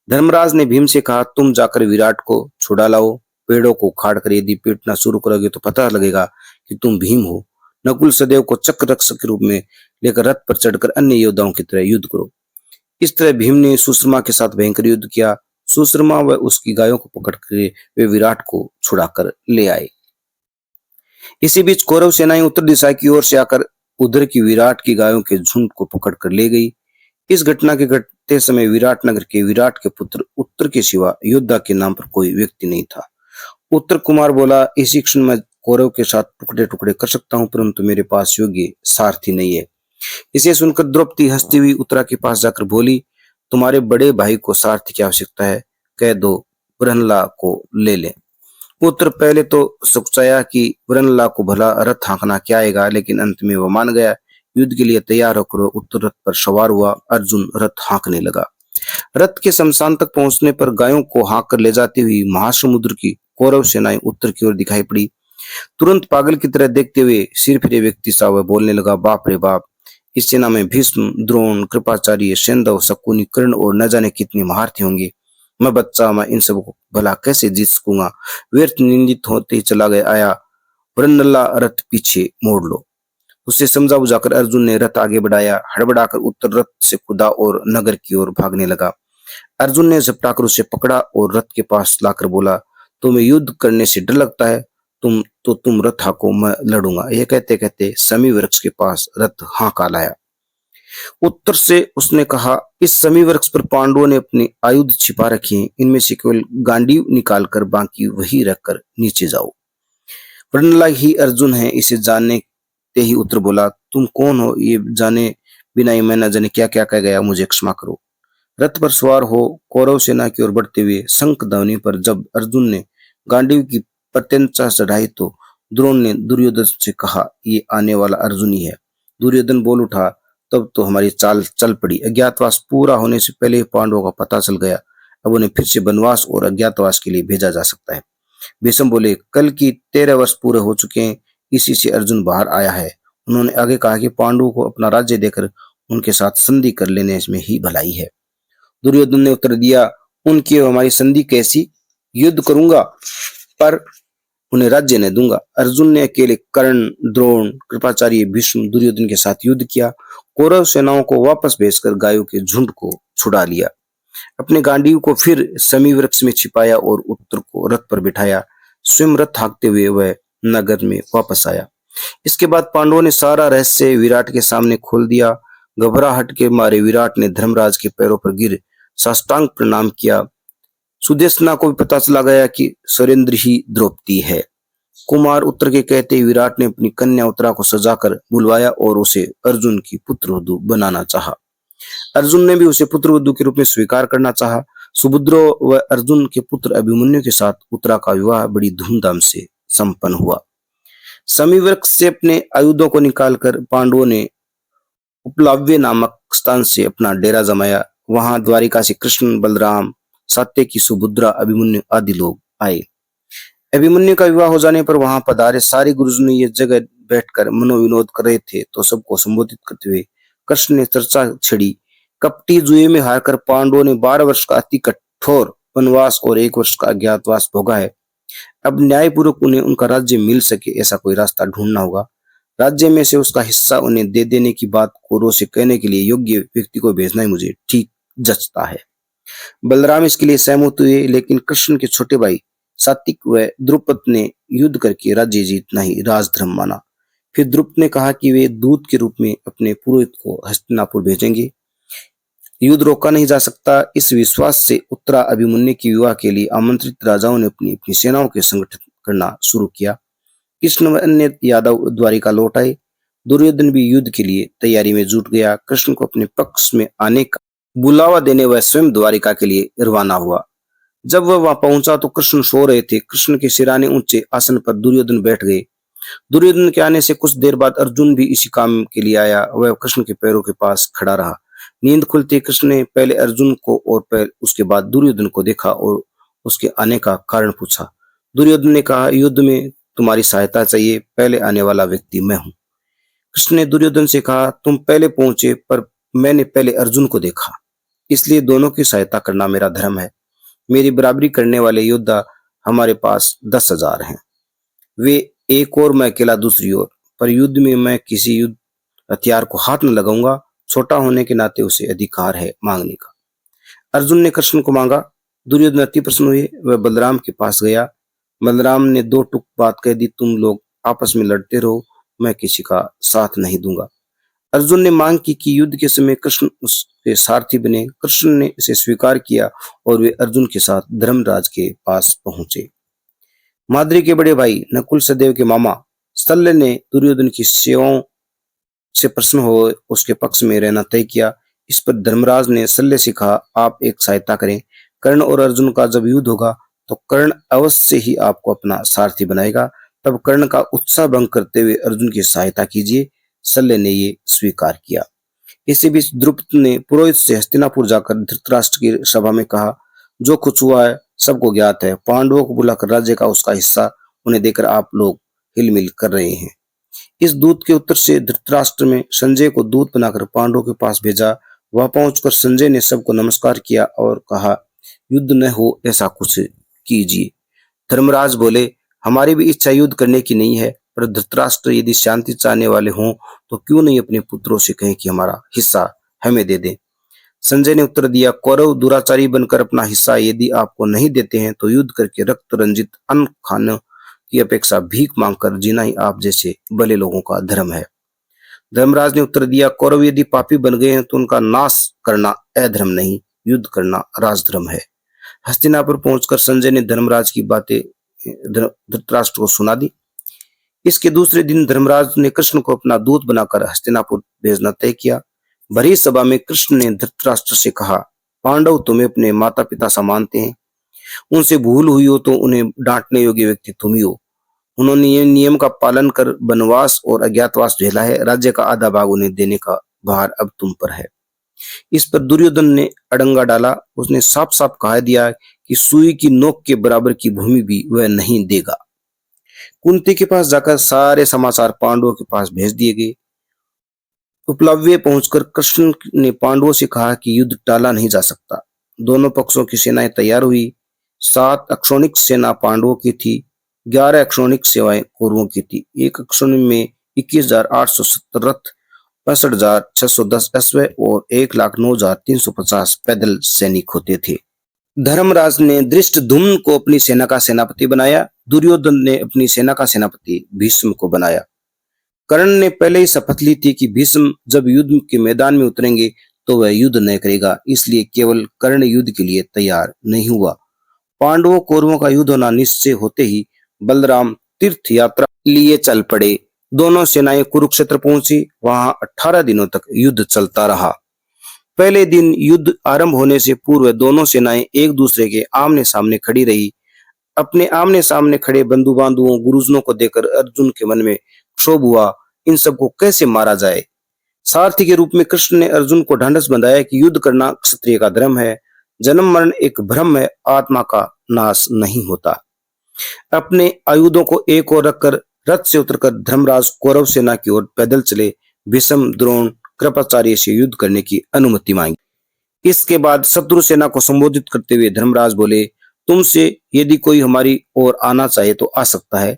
धर्मराज ने भीम से कहा, तुम जाकर विराट को छुड़ा लाओ। पेड़ों को उखाड़ कर यदि पीटना शुरू करोगे तो पता लगेगा कि तुम भीम हो। नकुल सदैव को चक्र रक्षक के रूप में लेकर रथ पर चढ़कर अन्य योद्धाओं की तरह युद्ध करो। इस तरह भीम ने सुश्रमा के साथ भयंकर युद्ध किया। सुश्रमा व उसकी गायों को पकड़ कर वे विराट को छुड़ाकर ले आए। इसी बीच कौरव सेनाएं उत्तर दिशा की ओर से आकर उधर की विराट की गायों के झुंड को पकड़ कर ले गई। इस घटना के घटते समय विराट नगर के विराट के पुत्र उत्तर के सिवा योद्धा के नाम पर कोई व्यक्ति नहीं था। उत्तर कुमार बोला, इसी क्षण मैं कौरव के साथ टुकड़े टुकड़े कर सकता हूं, परंतु मेरे पास योग्य सारथी नहीं है। इसे सुनकर द्रौपदी हंसती हुई उत्तरा के पास जाकर बोली, तुम्हारे बड़े भाई को सारथी की आवश्यकता है, कह दो वरनला को ले ले। उत्तर पहले तो सुखचाया कि वरनला को भला रथ हाँकना क्या आएगा, लेकिन अंत में वह मान गया। युद्ध के लिए तैयार होकर उत्तर रथ पर सवार हुआ। अर्जुन रथ हाँकने लगा। रथ के शमशान तक पहुंचने पर गायों को हाँक कर ले जाती हुई महासमुद्र की कौरव सेनाएं उत्तर की ओर दिखाई पड़ी। तुरंत पागल की तरह देखते हुए सिर फिरे व्यक्ति सा वह बोलने लगा, बाप रे बाप, इस सेना में भीष्म, द्रोण, कृपाचार्य, सैंधव, शकुनी, कर्ण और न जाने कितने महारथी होंगे। मैं बच्चा, मैं इन सबको भला कैसे जीत सकूंगा। व्यर्थ निंदित होते ही चला गया आया। वरनला रथ पीछे मोड़ लो। उसे समझा बुझाकर अर्जुन ने रथ आगे बढ़ाया। हड़बड़ाकर उत्तर रथ से कूदा और नगर की ओर भागने लगा। अर्जुन ने झपटाकर उसे पकड़ा और रथ के पास लाकर बोला, तुम्हें युद्ध करने से डर लगता है, तुम रथ हाँको, मैं लड़ूंगा। यह कहते कहते समी वृक्ष के पास रथ हाँका लाया। उत्तर से उसने कहा, इस समी वृक्ष पर पांडवों ने अपने आयुध छिपा रखे हैं, इनमें से केवल गांडीव निकालकर बाकी वही रखकर नीचे जाओ। वरनला ही अर्जुन है, इसे जानने ते ही उत्तर बोला, तुम कौन हो, ये जाने बिना ही मैं न जाने क्या क्या कह गया, मुझे क्षमा करो। रथ पर सवार हो कौरव सेना की ओर बढ़ते हुए शंख ध्वनि पर जब अर्जुन ने गांडीव की प्रत्यंचा चढ़ाई तो द्रोण ने दुर्योधन से कहा, ये आने वाला अर्जुन ही है। दुर्योधन बोल उठा, तब तो हमारी चाल चल पड़ी। अज्ञातवास पूरा होने से पहले ही पांडवों का पता चल गया। अब उन्हें फिर से वनवास और अज्ञातवास के लिए भेजा जा सकता है। भीष्म बोले, कल की 13 वर्ष पूरे हो चुके हैं, इसी से अर्जुन बाहर आया है। उन्होंने आगे कहा कि पांडवों को अपना राज्य देकर उनके साथ संधि कर लेने में ही भलाई है। दुर्योधन ने उत्तर दिया, उनकी और हमारी संधि कैसी? युद्ध करूंगा पर उन्हें राज्य न दूंगा। अर्जुन ने अकेले कर्ण, द्रोण, कृपाचार्य, भीष्म, दुर्योधन के साथ युद्ध किया। कौरव सेनाओं को वापस भेजकर गायों के झुंड को छुड़ा लिया। अपने गांडीव को फिर समी वृक्ष में छिपाया और उत्तर को रथ पर बिठाया। स्वयं रथ हाँकते हुए वह नगर में वापस आया। इसके बाद पांडवों ने सारा रहस्य विराट के सामने खोल दिया। घबराहट के मारे विराट ने धर्मराज के पैरों पर गिर साष्टांग प्रणाम किया। सुदेशना को भी पता चला गया कि सुरेंद्र ही द्रौपदी है। कुमार उत्तर के कहते ही विराट ने अपनी कन्या उत्तरा को सजाकर बुलवाया और उसे अर्जुन की पुत्रवधू बनाना चाहा। अर्जुन ने भी उसे पुत्रवधू के रूप में स्वीकार करना चाहा। सुभद्रा व अर्जुन के पुत्र अभिमन्यु के साथ उत्तरा का विवाह बड़ी धूमधाम से संपन्न हुआ। समीवृक्ष से अपने आयुधों को निकालकर पांडवों ने उपलाव्य नामक स्थान से अपना डेरा जमाया। वहां द्वारिका से कृष्ण, बलराम, सात्यकी, सुभद्रा, अभिमन्यु आदि लोग आए। अभिमन्यु का विवाह हो जाने पर वहां पधारे सारे गुरुजन ये जगह बैठकर मनोविनोद कर रहे थे तो सबको संबोधित करते हुए कृष्ण ने चर्चा छेड़ी। कपटी जुए में हारकर पांडवों ने 12 वर्ष का अति कठोर वनवास और 1 वर्ष का अज्ञातवास भोगा है। अब न्यायपूर्वक उन्हें उनका राज्य मिल सके ऐसा कोई रास्ता ढूंढना होगा। राज्य में से उसका हिस्सा उन्हें दे देने की बात कौरवों से कहने के लिए योग्य व्यक्ति को भेजना ही मुझे ठीक जचता है। बलराम इसके लिए सहमत हुए, लेकिन कृष्ण के छोटे भाई सात्विक व द्रुपद ने युद्ध करके राज्य जीतना ही राजधर्म माना। फिर द्रुपद ने कहा कि वे दूत के रूप में अपने पुरोहित को हस्तिनापुर भेजेंगे। युद्ध रोका नहीं जा सकता। इस विश्वास से उत्तरा अभिमन्यु की विवाह के लिए आमंत्रित राजाओं ने अपनी अपनी सेनाओं के संगठन करना शुरू किया। कृष्ण व अन्य यादव द्वारिका लौट आए। दुर्योधन भी युद्ध के लिए तैयारी में जुट गया। कृष्ण को अपने पक्ष में आने का बुलावा देने वह स्वयं द्वारिका के लिए रवाना हुआ। जब वह वहां पहुंचा तो कृष्ण सो रहे थे। कृष्ण के सिराने ऊंचे आसन पर दुर्योधन बैठ गए। दुर्योधन के आने से कुछ देर बाद अर्जुन भी इसी काम के लिए आया। वह कृष्ण के पैरों के पास खड़ा रहा। नींद खुलते कृष्ण ने पहले अर्जुन को और पहले उसके बाद दुर्योधन को देखा और उसके आने का कारण पूछा। दुर्योधन ने कहा, युद्ध में तुम्हारी सहायता चाहिए, पहले आने वाला व्यक्ति मैं हूं। कृष्ण ने दुर्योधन से कहा, तुम पहले पहुंचे पर मैंने पहले अर्जुन को देखा, इसलिए दोनों की सहायता करना मेरा धर्म है। मेरी बराबरी करने वाले योद्धा हमारे पास 10,000 हैं। वे एक और, मैं अकेला दूसरी ओर। पर युद्ध में मैं किसी युद्ध हथियार को हाथ न लगाऊंगा। छोटा होने के नाते उसे अधिकार है मांगने का। अर्जुन ने कृष्ण को मांगा। दुर्योधन अति प्रसन्न हुए। वह बलराम के पास गया। बलराम ने 2 टुक बात कह दी, तुम लोग आपस में लड़ते रहो, मैं किसी का साथ नहीं दूंगा। अर्जुन ने मांग की कि युद्ध के समय कृष्ण उसके सारथी बने। कृष्ण ने इसे स्वीकार किया और वे अर्जुन के साथ धर्मराज के पास पहुंचे। माद्री के बड़े भाई नकुल सहदेव के मामा शल्य ने दुर्योधन की सेवाओं से प्रसन्न हो उसके पक्ष में रहना तय किया। इस पर धर्मराज ने शल्य से कहा, आप एक सहायता करें। कर्ण और अर्जुन का जब युद्ध होगा तो कर्ण अवश्य ही आपको अपना सारथी बनाएगा। तब कर्ण का उत्साह भंग करते हुए अर्जुन की सहायता कीजिए। शल्य ने ये स्वीकार किया। इसी बीच द्रुपद ने पुरोहित से हस्तिनापुर जाकर धृतराष्ट्र की सभा में कहा, जो कुछ हुआ है सबको ज्ञात है। पांडवों को बुलाकर राज्य का उसका हिस्सा उन्हें देकर आप लोग हिलमिल कर रहे हैं। इस दूत के उत्तर से धृतराष्ट्र में संजय को दूत बनाकर पांडवों के पास भेजा। वहां पहुंचकर संजय ने सबको नमस्कार किया और कहा, युद्ध न हो ऐसा कुछ कीजिए। धर्मराज बोले, हमारी भी इच्छा युद्ध करने की नहीं है, पर धृतराष्ट्र यदि शांति चाहने वाले हों तो क्यों नहीं अपने पुत्रों से कहें कि हमारा हिस्सा हमें दे दें। संजय ने उत्तर दिया, कौरव दुराचारी बनकर अपना हिस्सा यदि आपको नहीं देते हैं तो युद्ध करके रक्त रंजित अन्न खाने की अपेक्षा भीख मांगकर जीना ही आप जैसे भले लोगों का धर्म है। धर्मराज ने उत्तर दिया, कौरव यदि पापी बन गए हैं तो उनका नाश करना अधर्म नहीं, युद्ध करना राजधर्म है। हस्तिनापुर पहुंचकर संजय ने धर्मराज की बातें धृतराष्ट्र को सुना दी। इसके दूसरे दिन धर्मराज ने कृष्ण को अपना दूत बनाकर हस्तिनापुर भेजना तय किया। भरी सभा में कृष्ण ने धृतराष्ट्र से कहा, पांडव तुम्हें अपने माता पिता सा मानते हैं। उनसे भूल हुई हो तो उन्हें डांटने योग्य व्यक्ति तुम ही हो। उन्होंने ये नियम का पालन कर वनवास और अज्ञातवास झेला है। राज्य का आधा भाग उन्हें देने का भार अब तुम पर है। इस पर दुर्योधन ने अड़ंगा डाला। उसने साफ साफ कह दिया कि सुई की नोक के बराबर की भूमि भी वह नहीं देगा। कुंती के पास जाकर सारे समाचार पांडवों के पास भेज दिए गए। उपलव्य पहुंचकर कृष्ण ने पांडवों से कहा कि युद्ध टाला नहीं जा सकता। दोनों पक्षों की सेनाएं तैयार हुई। 7 अक्षौणिक सेना पांडवों की थी, 11 अक्षौणिक सेवाएं कौरवों की थी। एक अक्षौणी में 21,870 रथ, 65,610 अश्व और 1,09,350 पैदल सैनिक होते थे। धर्मराज ने धृष्टद्युम्न को अपनी सेना का सेनापति बनाया। दुर्योधन ने अपनी सेना का सेनापति भीष्म को बनाया। कर्ण ने पहले ही शपथ ली थी कि भीष्म जब युद्ध के मैदान में उतरेंगे तो वह युद्ध नहीं करेगा, इसलिए केवल कर्ण युद्ध के लिए तैयार नहीं हुआ। पांडवों कौरवों का युद्ध होना निश्चय होते ही बलराम तीर्थ यात्रा लिए चल पड़े। दोनों सेनाएं कुरुक्षेत्र पहुंची। वहां 18 दिनों तक युद्ध चलता रहा। पहले दिन युद्ध आरंभ होने से पूर्व दोनों सेनाएं एक दूसरे के आमने सामने खड़ी रही। अपने आमने सामने खड़े बंधु बांधवों गुरुजनों को देखकर अर्जुन के मन में क्षोभ हुआ, इन सबको कैसे मारा जाए। सारथी के रूप में कृष्ण ने अर्जुन को ढांढस बंधाया कि युद्ध करना क्षत्रिय का धर्म है, जन्म मरण एक भ्रम है, आत्मा का नाश नहीं होता। अपने आयुधों को एक ओर रखकर रथ से उतरकर धर्मराज कौरव सेना की ओर पैदल चले। भीष्म, द्रोण, कृपाचार्य से युद्ध करने की अनुमति मांगी। इसके बाद शत्रु सेना को संबोधित करते हुए धर्मराज बोले, तुमसे यदि कोई हमारी ओर आना चाहे तो आ सकता है।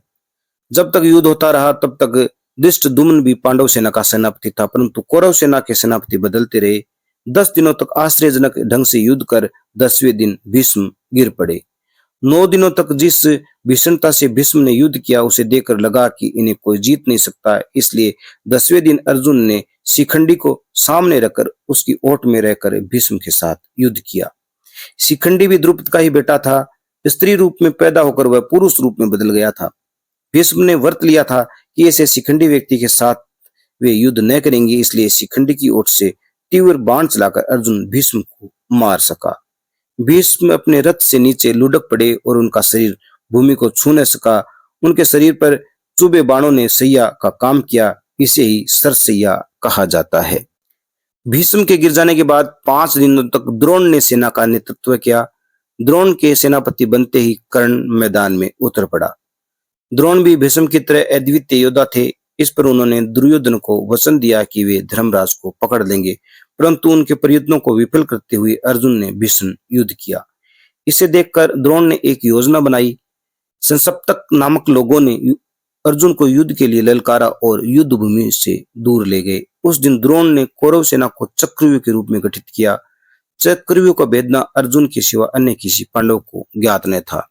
जब तक युद्ध होता रहा तब तक धृष्टद्युम्न भी पांडव सेना का सेनापति था, परंतु कौरव सेना के सेनापति बदलते रहे। 10 दिनों तक आश्चर्यजनक ढंग से युद्ध कर 10वें दिन भीष्म गिर पड़े। 9 दिनों तक जिस भीषणता से भीष्म ने युद्ध किया उसे देखकर लगा कि इन्हें कोई जीत नहीं सकता, इसलिए 10वें दिन अर्जुन ने शिखंडी को सामने रखकर उसकी ओट में रहकर भीष्म के साथ युद्ध किया। शिखंडी भी द्रुपद का ही बेटा था। स्त्री रूप में पैदा होकर वह पुरुष रूप में बदल गया था। भीष्म ने व्रत लिया था कि ऐसे शिखंडी व्यक्ति के साथ वे युद्ध न करेंगे, इसलिए शिखंडी की ओट से तीव्र बाण चलाकर अर्जुन भीष्म को मार सका। भीष्म अपने रथ से नीचे लुढ़क पड़े और उनका शरीर भूमि को छू न सका। उनके शरीर पर चुभे बाणों ने सैया का काम किया, इसे ही सरसैया कहा जाता है। भीष्म के गिर जाने के बाद 5 दिनों तक द्रोण ने सेना का नेतृत्व किया। द्रोण के सेनापति बनते ही कर्ण मैदान में उतर पड़ा। द्रोण भी भीष्म की तरह अद्वितीय योद्धा थे। इस पर उन्होंने दुर्योधन को वचन दिया कि वे धर्मराज को पकड़ लेंगे, परंतु उनके प्रयत्नों को विफल करते हुए अर्जुन ने भीषण युद्ध किया। इसे देखकर द्रोण ने एक योजना बनाई। संसप्तक नामक लोगों ने अर्जुन को युद्ध के लिए ललकारा और युद्ध भूमि से दूर ले गए। उस दिन द्रोण ने कौरव सेना को चक्रव्यूह के रूप में गठित किया। चक्रव्यूह का भेदना अर्जुन के सिवा अन्य किसी पांडव को ज्ञात न था।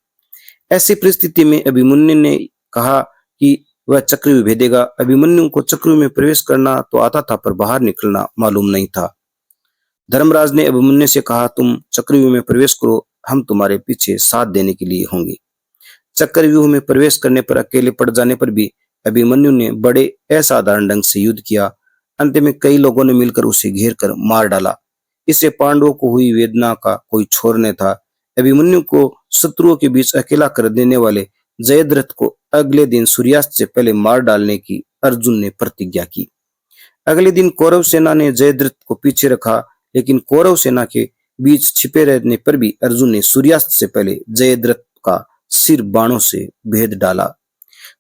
ऐसी परिस्थिति में अभिमन्यु ने कहा कि वह चक्रव्यूह भेदेगा। अभिमन्यु को चक्रव्यूह में प्रवेश करना तो आता था, पर बाहर निकलना मालूम नहीं था। धर्मराज ने अभिमन्यु से कहा, तुम चक्रव्यूह में प्रवेश करो, हम तुम्हारे पीछे साथ देने के लिए होंगे। चक्रव्यूह में प्रवेश करने पर अकेले पड़ जाने पर भी अभिमन्यु ने बड़े असाधारण ढंग से युद्ध किया। अंत में कई लोगों ने मिलकर उसे घेर कर मार डाला। इससे पांडवों को हुई वेदना का कोई छोर न था। अभिमन्यु को शत्रुओं के बीच अकेला कर देने वाले जयद्रथ को अगले दिन सूर्यास्त से पहले मार डालने की अर्जुन ने प्रतिज्ञा की। अगले दिन कौरव सेना ने जयद्रथ को पीछे रखा, लेकिन कौरव सेना के बीच छिपे रहने पर भी अर्जुन ने सूर्यास्त से पहले जयद्रथ का सिर बाणों से भेद डाला।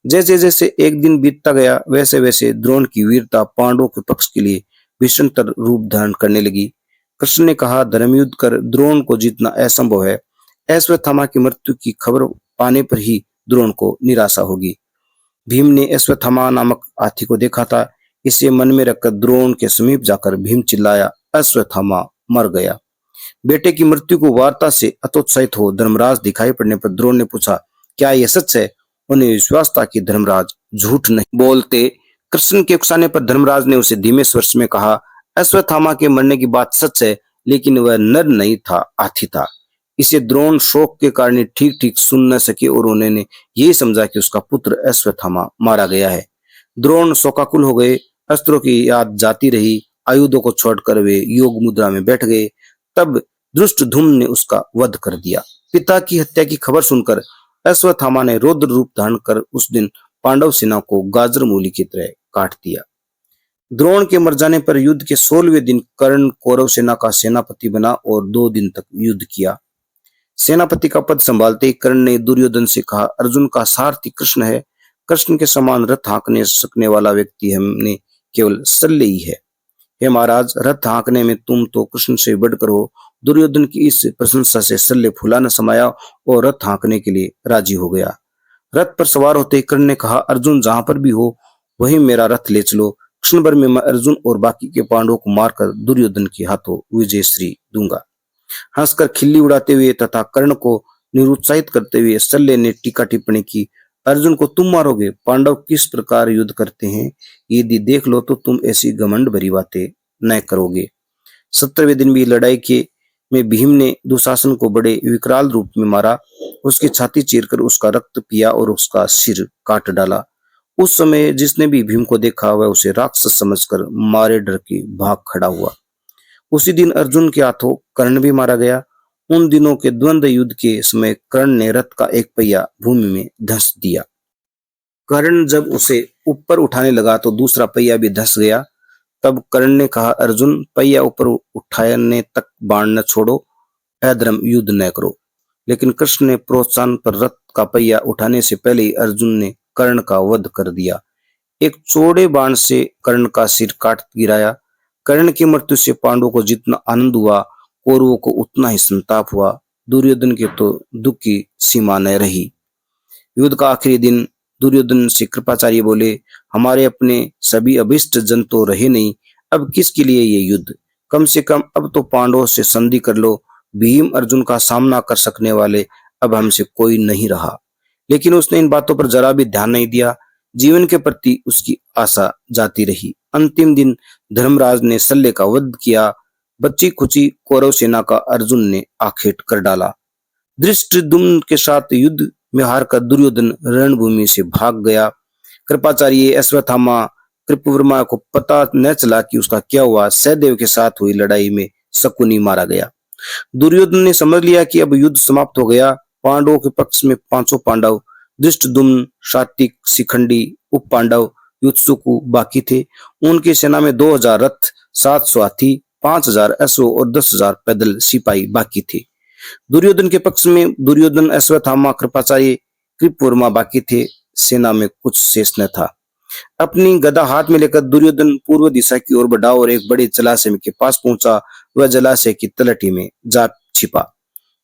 जैसे जैसे एक दिन बीतता गया वैसे वैसे द्रोण की वीरता पांडवों के पक्ष के लिए भीषणतर रूप धारण करने लगी। कृष्ण ने कहा, धर्मयुद्ध कर द्रोण को जीतना असंभव है। अश्वत्थामा की मृत्यु की खबर पाने पर ही द्रोण को निराशा होगी। भीम ने अश्वत्थामा नामक हाथी को देखा था। इसे मन में रखकर द्रोण के समीप जाकर भीम चिल्लाया, अश्वत्थामा मर गया। बेटे की मृत्यु को वार्ता से हतोत्साहित हो धर्मराज दिखाई पड़ने पर द्रोण ने पूछा, क्या यह सच है? उन्हें विश्वास था कि धर्मराज झूठ नहीं बोलते। कृष्ण के उकसाने पर धर्मराज ने उसे धीमे स्वर में कहा, अश्वत्थामा के मरने की बात सच है, लेकिन वह नर नहीं था, हाथी था। इसे द्रोण शोक के कारण ठीक ठीक सुन न सके और उन्होंने यही समझा कि उसका पुत्र अश्वत्थामा मारा गया है। द्रोण शोकाकुल हो गए। अस्त्रों की याद जाती रही। आयुधों को छोड़कर वे योग मुद्रा में बैठ गए। तब धृष्टद्युम्न ने उसका वध कर दिया। पिता की हत्या की खबर सुनकर अश्वत्थामा ने रौद्र रूप धारण कर उस दिन पांडव सेना को गाजर मूली की तरह काट दिया। द्रोण के मर जाने पर युद्ध के 16वें दिन कर्ण कौरव सेना का सेनापति बना और 2 दिन तक युद्ध किया। सेनापति का पद संभालते ही कर्ण ने दुर्योधन से कहा, अर्जुन का सारथी कृष्ण है। कृष्ण के समान रथ हाँकने सकने वाला व्यक्ति हमने केवल शल्य ही है। हे महाराज, रथ हाँकने में तुम तो कृष्ण से बढ़कर हो। दुर्योधन की इस प्रशंसा से सल्ले फूला न समाया और रथ हाँकने के लिए राजी हो गया। रथ पर सवार होते ही कर्ण ने कहा, अर्जुन जहां पर भी हो वहीं मेरा रथ ले चलो। क्षण भर में मैं अर्जुन और बाकी के पांडवों को मारकर दुर्योधन के हाथों विजयश्री दूंगा। हंसकर खिल्ली उड़ाते हुए तथा कर्ण को निरुत्साहित करते हुए सल्ले ने टीका टिप्पणी की, अर्जुन को तुम मारोगे? पांडव किस प्रकार युद्ध करते हैं, यदि देख लो तो तुम ऐसी घमंड भरी बातें न करोगे। 17वें दिन भी लड़ाई के में भीम ने दुशासन को बड़े विकराल रूप में मारा। उसकी छाती चीरकर उसका रक्त पिया और उसका सिर काट डाला। उस समय जिसने भी भीम को देखा वह उसे राक्षस समझकर मारे डर के भाग खड़ा हुआ। उसी दिन अर्जुन के हाथों कर्ण भी मारा गया। उन दिनों के द्वंद्व युद्ध के समय कर्ण ने रथ का एक पहिया भूमि में धंस दिया। कर्ण जब उसे ऊपर उठाने लगा तो दूसरा पहिया भी धंस गया। तब कर्ण ने कहा, अर्जुन पहिया ऊपर उठाने तक बाण न छोड़ो, अधर्म युद्ध न करो। लेकिन कृष्ण ने प्रोत्साहन पर रथ का पहिया उठाने से पहले ही अर्जुन ने कर्ण का वध कर दिया। एक चौड़े बाण से कर्ण का सिर काट गिराया। कर्ण की मृत्यु से पांडवों को जितना आनंद हुआ कौरवों को उतना ही संताप हुआ। दुर्योधन के तो दुख की सीमा न रही। युद्ध का आखिरी दिन दुर्योधन से कृपाचार्य बोले, हमारे अपने सभी अभिष्ट जन तो रहे नहीं, अब किसके लिए ये युद्ध? कम से कम अब तो पांडवों से संधि कर लो। भीम अर्जुन का सामना कर सकने वाले अब हमसे कोई नहीं रहा। लेकिन उसने इन बातों पर जरा भी ध्यान नहीं दिया। जीवन के प्रति उसकी आशा जाती रही। अंतिम दिन धर्मराज ने सल्ले का वध किया। बच्ची खुची कौरव सेना का अर्जुन ने आखेट कर डाला। धृष्टद्युम्न के साथ युद्ध में हारकर दुर्योधन रणभूमि से भाग गया। कृपाचार्य अश्वत्थामा कृपवर्मा को पता न चला कि उसका क्या हुआ। सहदेव के साथ हुई लड़ाई में शकुनी मारा गया। दुर्योधन ने समझ लिया कि अब युद्ध समाप्त हो गया। पांडवों के पक्ष में 500 पांडव, धृष्टद्युम्न, सात्विक, शिखंडी, उप पांडव, युत्सुकु बाकी थे। उनकी सेना में 2000 रथ, 700 हाथी, 5000 अश्व और 10,000 पैदल सिपाही बाकी थे। दुर्योधन के पक्ष में दुर्योधन, अश्वत्थामा, कृपाचार्य, कृपवर्मा बाकी थे। सेना में कुछ शेष न था। अपनी गदा हाथ में लेकर दुर्योधन पूर्व दिशा की ओर बढ़ा और एक बड़े जलाशय के पास पहुंचा। वह जलाशय की तलहटी में जा छिपा।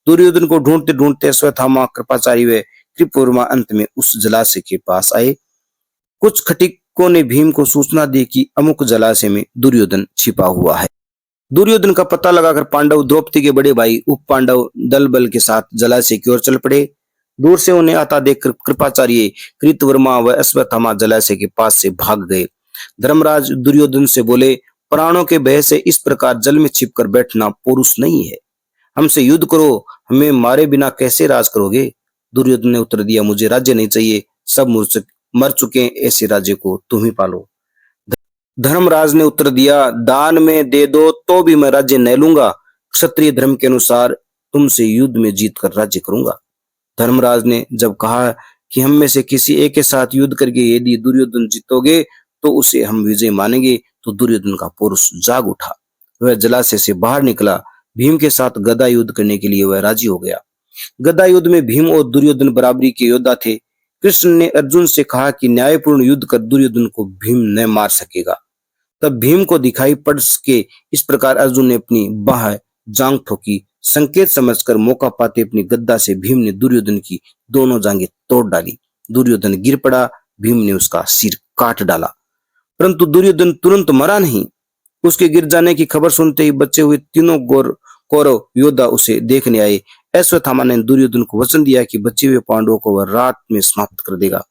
दुर्योधन को ढूंढते ढूंढते अश्वत्थामा, कृपाचार्य व कृपवर्मा अंत में उस जलाशय के पास आए। कुछ खटिकों ने भीम को सूचना दी कि अमुक जलाशय में दुर्योधन छिपा हुआ है। दुर्योधन का पता लगाकर पांडव, द्रौपदी के बड़े भाई उप पांडव दल बल के साथ जलाशय की ओर चल पड़े। दूर से उन्हें आता देखकर कृपाचार्य, कृतवर्मा व अश्वत्थामा जलाशय के पास से भाग गए। धर्मराज दुर्योधन से बोले, प्राणों के भय से इस प्रकार जल में छिपकर बैठना पौरुष नहीं है। हमसे युद्ध करो, हमें मारे बिना कैसे राज करोगे? दुर्योधन ने उत्तर दिया, मुझे राज्य नहीं चाहिए, सब मर चुके, ऐसे राज्य को तुम ही पालो। धर्मराज ने उत्तर दिया, दान में दे दो तो भी मैं राज्य न लूंगा। क्षत्रिय धर्म के अनुसार तुमसे युद्ध में जीत कर राज्य करूंगा। धर्मराज ने जब कहा कि हम में से किसी एक के साथ युद्ध करके यदि दुर्योधन जीतोगे तो उसे हम विजय मानेंगे, तो दुर्योधन का पौरुष जाग उठा। वह जलाशय से बाहर निकला। भीम के साथ गदा युद्ध करने के लिए वह राजी हो गया। गदा युद्ध में भीम और दुर्योधन बराबरी के योद्धा थे। कृष्ण ने अर्जुन से कहा कि न्यायपूर्ण युद्ध कर दुर्योधन को भीम न मार सकेगा। तब भीम को दिखाई पड़ सके इस प्रकार अर्जुन ने अपनी बाह जांग ठोकी। संकेत समझकर मौका पाते अपनी गद्दा से भीम ने दुर्योधन की दोनों जांघें तोड़ डाली। दुर्योधन गिर पड़ा। भीम ने उसका सिर काट डाला, परंतु दुर्योधन तुरंत मरा नहीं। उसके गिर जाने की खबर सुनते ही बचे हुए तीनों कौरव योद्धा उसे देखने आए। अश्वत्थामा ने दुर्योधन को वचन दिया कि बचे हुए पांडवों को वह रात में समाप्त कर देगा।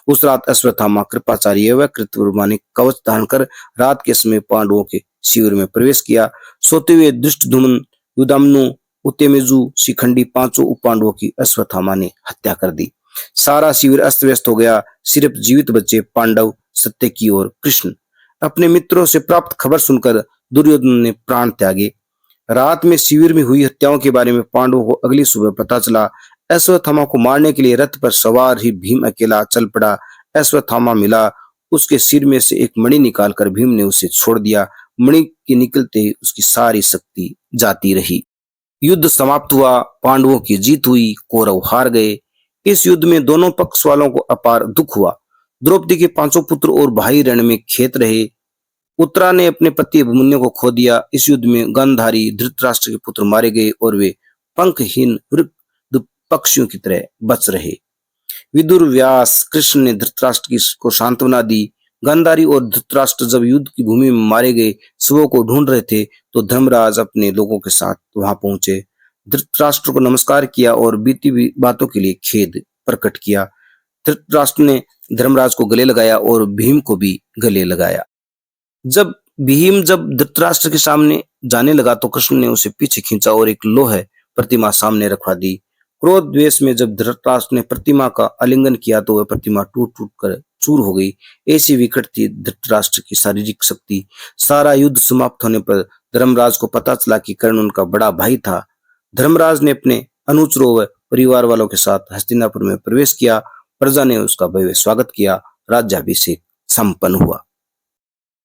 उस रात अश्वत्थामा, कृपाचार्य व कृतवर्मा ने कवच धारण कर रात के समय पांडवों के शिविर में प्रवेश किया। सोते हुए धृष्टद्युम्न, युधामन्यु, उत्यमेजु, शिखंडी 5 उप पांडवों की अश्वत्थामा ने हत्या कर दी। सारा शिविर अस्त व्यस्त हो गया। सिर्फ जीवित बचे पांडव, सत्यकी और कृष्ण। अपने मित्रों से प्राप्त खबर सुनकर दुर्योधन ने प्राण त्यागे। रात में शिविर में हुई हत्याओं के बारे में पांडवों को अगली सुबह पता चला। अश्वत्थामा को मारने के लिए रथ पर सवार ही भीम अकेला चल पड़ा। अश्वत्थामा मिला। उसके सिर में से एक मणि निकालकर भीम ने उसे छोड़ दिया। मणि के निकलते ही उसकी सारी शक्ति जाती रही। युद्ध समाप्त हुआ। पांडवों की जीत हुई। कौरव हार गए। इस युद्ध में दोनों पक्ष वालों को अपार दुख हुआ। द्रौपदी के 5 पुत्र और भाई रण में खेत रहे। उत्तरा ने अपने पति अभिमन्यु को खो दिया। इस युद्ध में गांधारी धृतराष्ट्र के पुत्र मारे गए और वे पंखहीन वृक्ष पक्षियों की तरह बच रहे। विदुर, व्यास, कृष्ण ने धृतराष्ट्र को सांत्वना दी। गांधारी और धृतराष्ट्र जब युद्ध की भूमि में मारे गए शवों को ढूंढ रहे थे तो धर्मराज अपने लोगों के साथ वहां पहुंचे। धृतराष्ट्र को नमस्कार किया और बीती हुई बातों के लिए खेद प्रकट किया। धृतराष्ट्र ने धर्मराज को गले लगाया और भीम को भी गले लगाया। जब धृतराष्ट्र के सामने जाने लगा तो कृष्ण ने उसे पीछे खींचा और एक लोह प्रतिमा सामने रखवा दी। क्रोध द्वेष में जब धृतराष्ट्र ने प्रतिमा का आलिंगन किया तो वह प्रतिमा टूट टूट कर चूर हो गई। ऐसी विकट थी धृतराष्ट्र की शारीरिक शक्ति। सारा युद्ध समाप्त होने पर धर्मराज को पता चला कि कर्ण उनका बड़ा भाई था। धर्मराज ने अपने अनुचरों व परिवार वालों के साथ हस्तिनापुर में प्रवेश किया। प्रजा ने उसका भव्य स्वागत किया। राज्याभिषेक संपन्न हुआ।